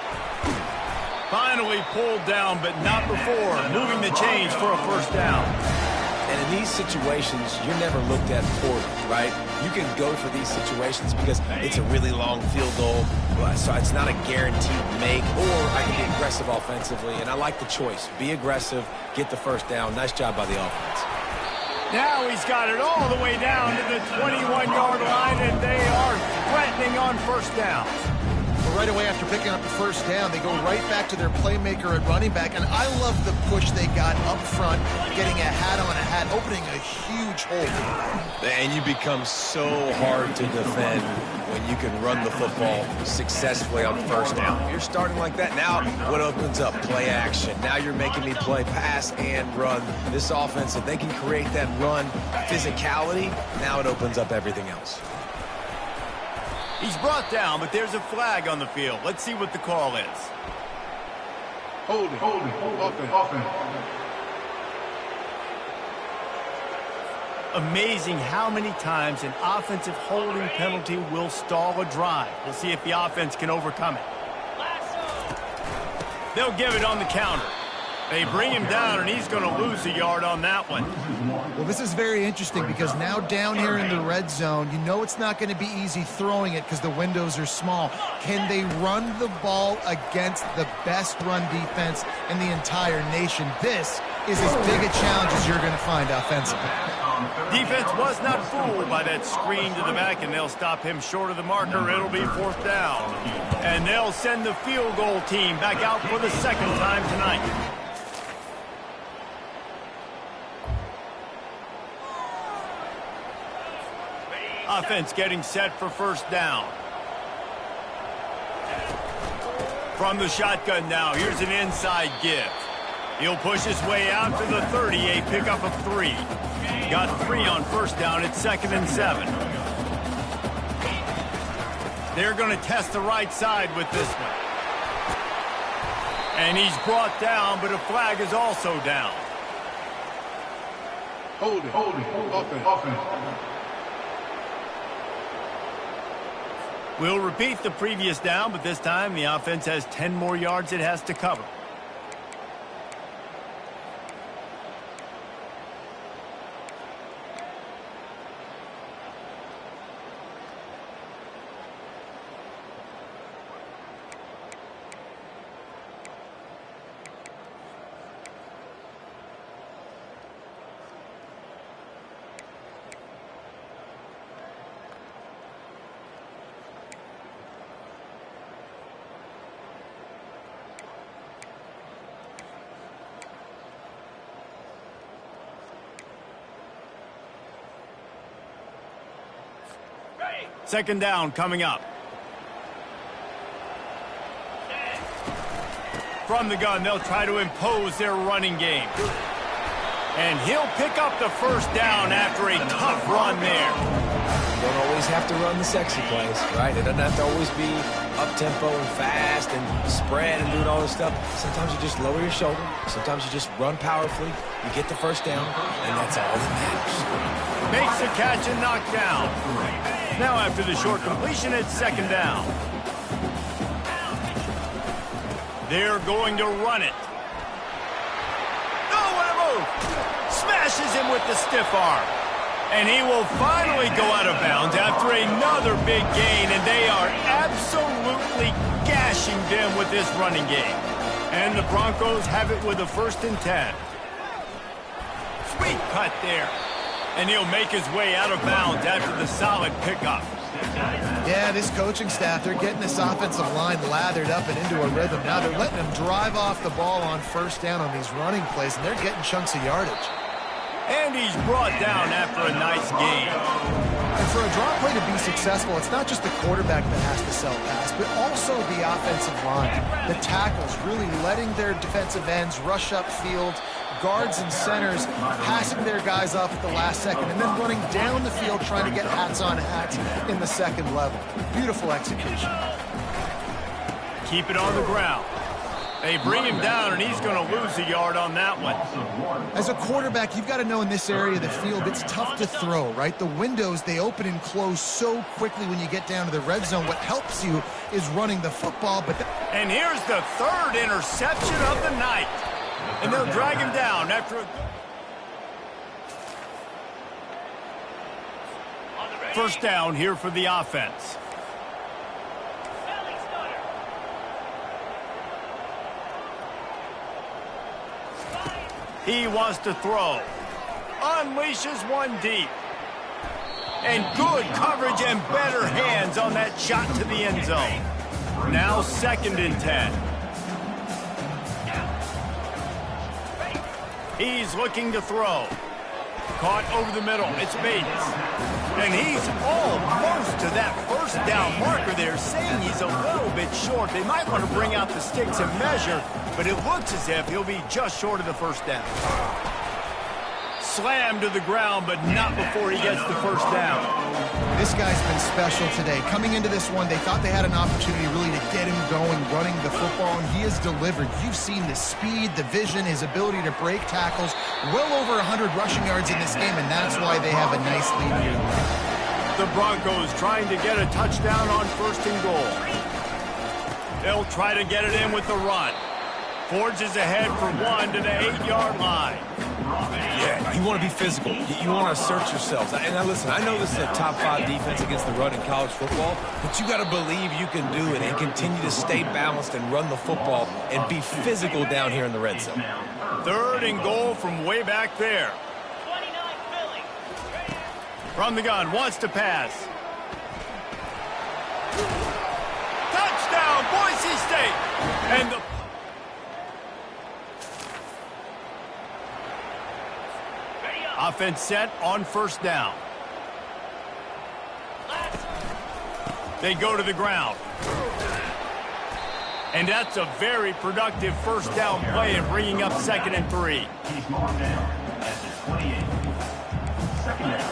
Finally pulled down, but not before. Moving the chains for a first down. And in these situations, you're never looked at poorly, right? You can go for these situations because it's a really long field goal, so it's not a guaranteed make, or I can be aggressive offensively, and I like the choice. Be aggressive, get the first down. Nice job by the offense. Now he's got it all the way down to the 21-yard line, and they are threatening on first down. Well, right away after picking up the first down, they go right back to their playmaker at running back, and I love the push they got up front, getting a hat on a hat, opening a huge hole. And you become so hard to defend when you can run the football successfully on first down. You're starting like that. Now what opens up? Play action. Now you're making me play pass and run. This offense, if they can create that run physicality, now it opens up everything else. He's brought down, but there's a flag on the field. Let's see what the call is. Holding. Offense. Amazing how many times an offensive holding penalty will stall a drive. We'll see if the offense can overcome it. They'll give it on the counter. They bring him down, and he's going to lose a yard on that one. Well, this is very interesting because now down here in the red zone, you know it's not going to be easy throwing it because the windows are small. Can they run the ball against the best run defense in the entire nation? This is as big a challenge as you're going to find offensively. Defense was not fooled by that screen to the back, and they'll stop him short of the marker. It'll be fourth down. And they'll send the field goal team back out for the second time tonight. Offense getting set for first down. From the shotgun now, here's an inside give. He'll push his way out to the 30, a pickup of 3. Got 3 on first down at 2nd and 7. They're going to test the right side with this one. And he's brought down, but a flag is also down. Holding. Offense. We'll repeat the previous down, but this time the offense has 10 more yards it has to cover. Second down coming up. From the gun, they'll try to impose their running game. And he'll pick up the first down after a tough run there. You don't always have to run the sexy plays, right? It doesn't have to always be up-tempo and fast and spread and doing all this stuff. Sometimes you just lower your shoulder. Sometimes you just run powerfully. You get the first down, and that's all that matters. Makes the catch and knocked down. Now after the short completion, it's second down. They're going to run it. Oh, what a move! Smashes him with the stiff arm. And he will finally go out of bounds after another big gain, and they are absolutely gashing them with this running game. And the Broncos have it with a 1st and 10. Sweet cut there. And he'll make his way out of bounds after the solid pickup. Yeah, this coaching staff, they're getting this offensive line lathered up and into a rhythm. Now they're letting them drive off the ball on first down on these running plays, and they're getting chunks of yardage. And he's brought down after a nice gain. And for a draw play to be successful, it's not just the quarterback that has to sell pass, but also the offensive line. The tackles really letting their defensive ends rush upfield, guards and centers passing their guys off at the last second, and then running down the field trying to get hats on hats in the second level. Beautiful execution. Keep it on the ground. They bring him down, and he's going to lose a yard on that one. As a quarterback, you've got to know in this area of the field, it's tough to throw, right? The windows, they open and close so quickly when you get down to the red zone. What helps you is running the football. And here's the 3rd interception of the night. And they'll drag him down after a first down here for the offense. He wants to throw. unleashes one deep. And good coverage and better hands on that shot to the end zone. Now 2nd and 10. He's looking to throw. Caught over the middle. It's Bates. And he's almost to that first down marker there, saying he's a little bit short. They might want to bring out the sticks and measure, but it looks as if he'll be just short of the first down. Slammed to the ground, but not before he gets the first down. This guy's been special today. Coming into this one, they thought they had an opportunity really to get him going, running the football, and he has delivered. You've seen the speed, the vision, his ability to break tackles. Well over 100 rushing yards in this game, and that's why they have a nice lead here. The Broncos trying to get a touchdown on 1st and goal. They'll try to get it in with the run. Forges ahead for 1 to the 8-yard line. Yeah, you want to be physical. You want to assert yourselves. And now listen, I know this is a top 5 defense against the run in college football, but you got to believe you can do it and continue to stay balanced and run the football and be physical down here in the red zone. 3rd and goal from way back there. From the gun, wants to pass. Touchdown, Boise State! And the offense set on 1st down. They go to the ground. And that's a very productive 1st down play and bringing up 2nd and 3. He's marked down at the 28. 2nd down.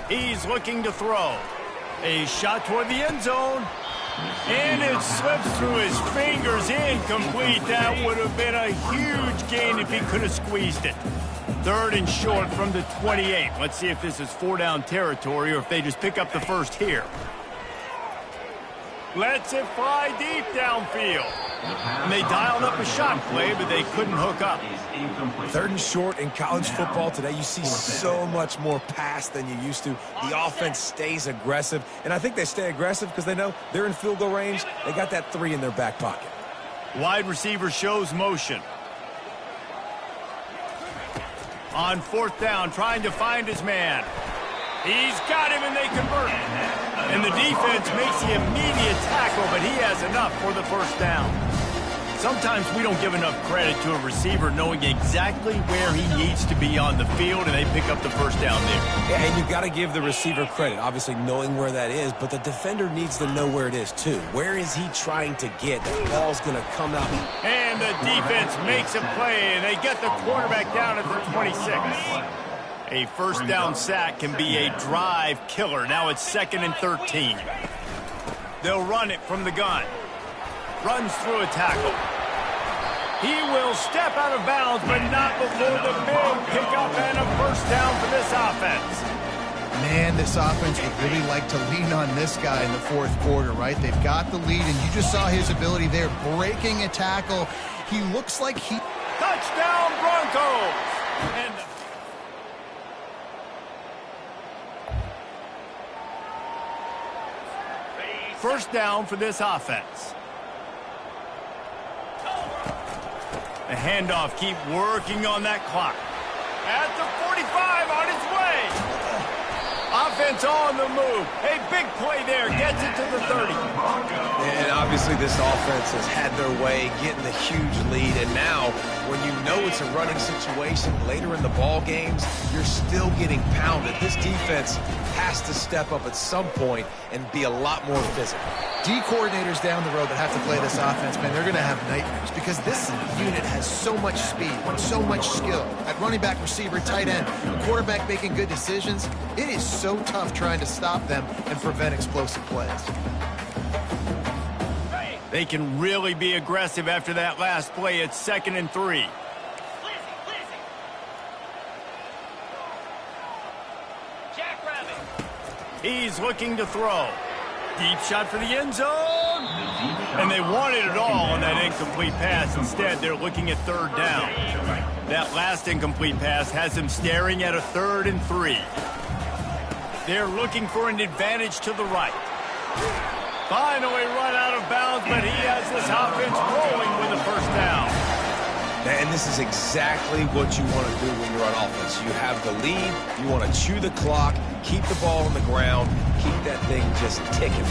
He's looking to throw. A shot toward the end zone. And it slips through his fingers, incomplete. That would have been a huge gain if he could have squeezed it. 3rd and short from the 28. Let's see if this is 4-down territory or if they just pick up the first here. Lets it fly deep downfield. And they dialed up a shot play, but they couldn't hook up. 3rd and short in college football today, you see so much more pass than you used to. The offense stays aggressive, and I think they stay aggressive because they know they're in field goal range. They got that 3 in their back pocket. Wide receiver shows motion. On 4th down, trying to find his man. He's got him, and they convert. And the defense makes the immediate tackle, but he has enough for the 1st down. Sometimes we don't give enough credit to a receiver knowing exactly where he needs to be on the field, and they pick up the 1st down there. Yeah, and you got to give the receiver credit, obviously knowing where that is, but the defender needs to know where it is too. Where is he trying to get? The ball's going to come out. And the defense makes a play, and they get the quarterback down at the 26. A 1st down sack can be a drive killer. Now it's 2nd and 13. They'll run it from the gun. Runs through a tackle. He will step out of bounds, but not before the big pickup and a 1st down for this offense. Man, this offense would really like to lean on this guy in the 4th quarter, right? They've got the lead, and you just saw his ability there, breaking a tackle. He looks like he... Touchdown, Broncos! And 1st down for this offense. The handoff, keep working on that clock. At the 45, on its way. Offense on the move. A big play there, gets it to the 30. And obviously this offense has had their way, getting the huge lead. And now, when you know it's a running situation later in the ball games, you're still getting pounded. This defense has to step up at some point and be a lot more physical. D coordinators down the road that have to play this offense, man, they're going to have nightmares because this unit has so much speed, so much skill. At running back, receiver, tight end, the quarterback making good decisions. It is so tough trying to stop them and prevent explosive plays. They can really be aggressive after that last play. It's 2nd and 3. He's looking to throw. Deep shot for the end zone. And they wanted it all on that incomplete pass. Instead, they're looking at 3rd down. That last incomplete pass has them staring at a 3rd and 3. They're looking for an advantage to the right. Finally run out of bounds, but he has this offense rolling with a 1st down. And this is exactly what you want to do when you're on offense. You have the lead, you want to chew the clock, keep the ball on the ground, keep that thing just ticking.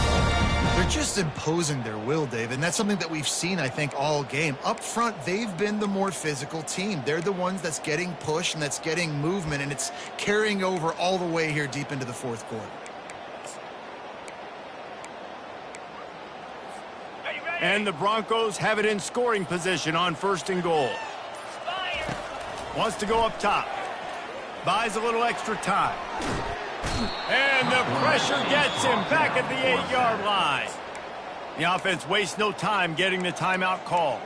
They're just imposing their will, David, and that's something that we've seen, I think, all game. Up front, they've been the more physical team. They're the ones that's getting pushed and that's getting movement, and it's carrying over all the way here deep into the fourth quarter. And the Broncos have it in scoring position on 1st and goal. Wants to go up top. Buys a little extra time. And the pressure gets him back at the 8-yard line. The offense wastes no time getting the timeout call.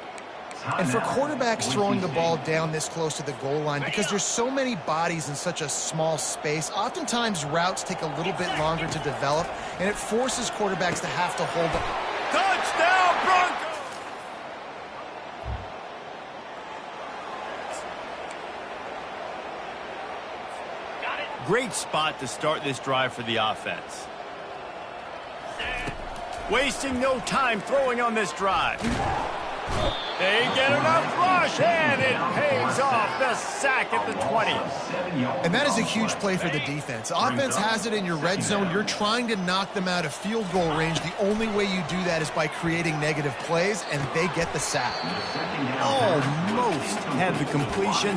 And for quarterbacks throwing the ball down this close to the goal line, because there's so many bodies in such a small space, oftentimes routes take a little bit longer to develop, and it forces quarterbacks to have to hold up. Touchdown, Broncos! Great spot to start this drive for the offense. Wasting no time throwing on this drive. They get enough rush, and it pays off. The sack at the 20. And that is a huge play for the defense. Offense has it in your red zone. You're trying to knock them out of field goal range. The only way you do that is by creating negative plays, and they get the sack. Almost had the completion,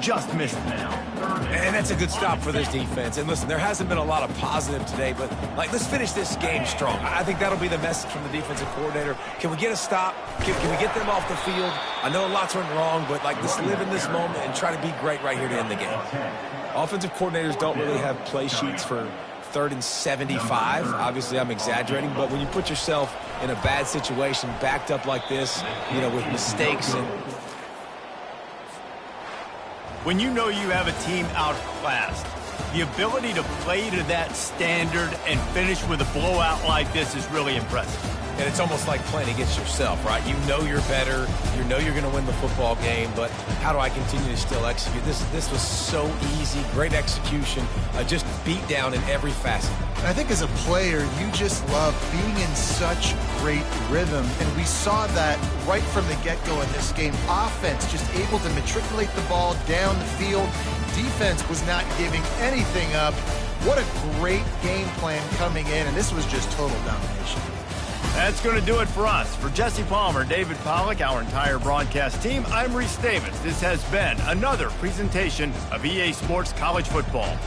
just missed it. And that's a good stop for this defense. And listen, there hasn't been a lot of positive today, but let's finish this game strong. I think that'll be the message from the defensive coordinator. Can we get a stop? Can we get them off the field? I know lots went wrong, but let's live in this moment and try to be great right here to end the game. Offensive coordinators don't really have play sheets for 3rd and 75. Obviously, I'm exaggerating, but when you put yourself in a bad situation, backed up like this, with mistakes and when you know you have a team outclassed, the ability to play to that standard and finish with a blowout like this is really impressive. And it's almost like playing against yourself, right? You know you're better. You know you're going to win the football game, but how do I continue to still execute? This was so easy, great execution, just beat down in every facet. And I think as a player, you just love being in such great rhythm, and we saw that right from the get-go in this game. Offense just able to matriculate the ball down the field. Defense was not giving anything up. What a great game plan coming in, and this was just total domination. That's going to do it for us. For Jesse Palmer, David Pollack, our entire broadcast team, I'm Reese Davis. This has been another presentation of EA Sports College Football.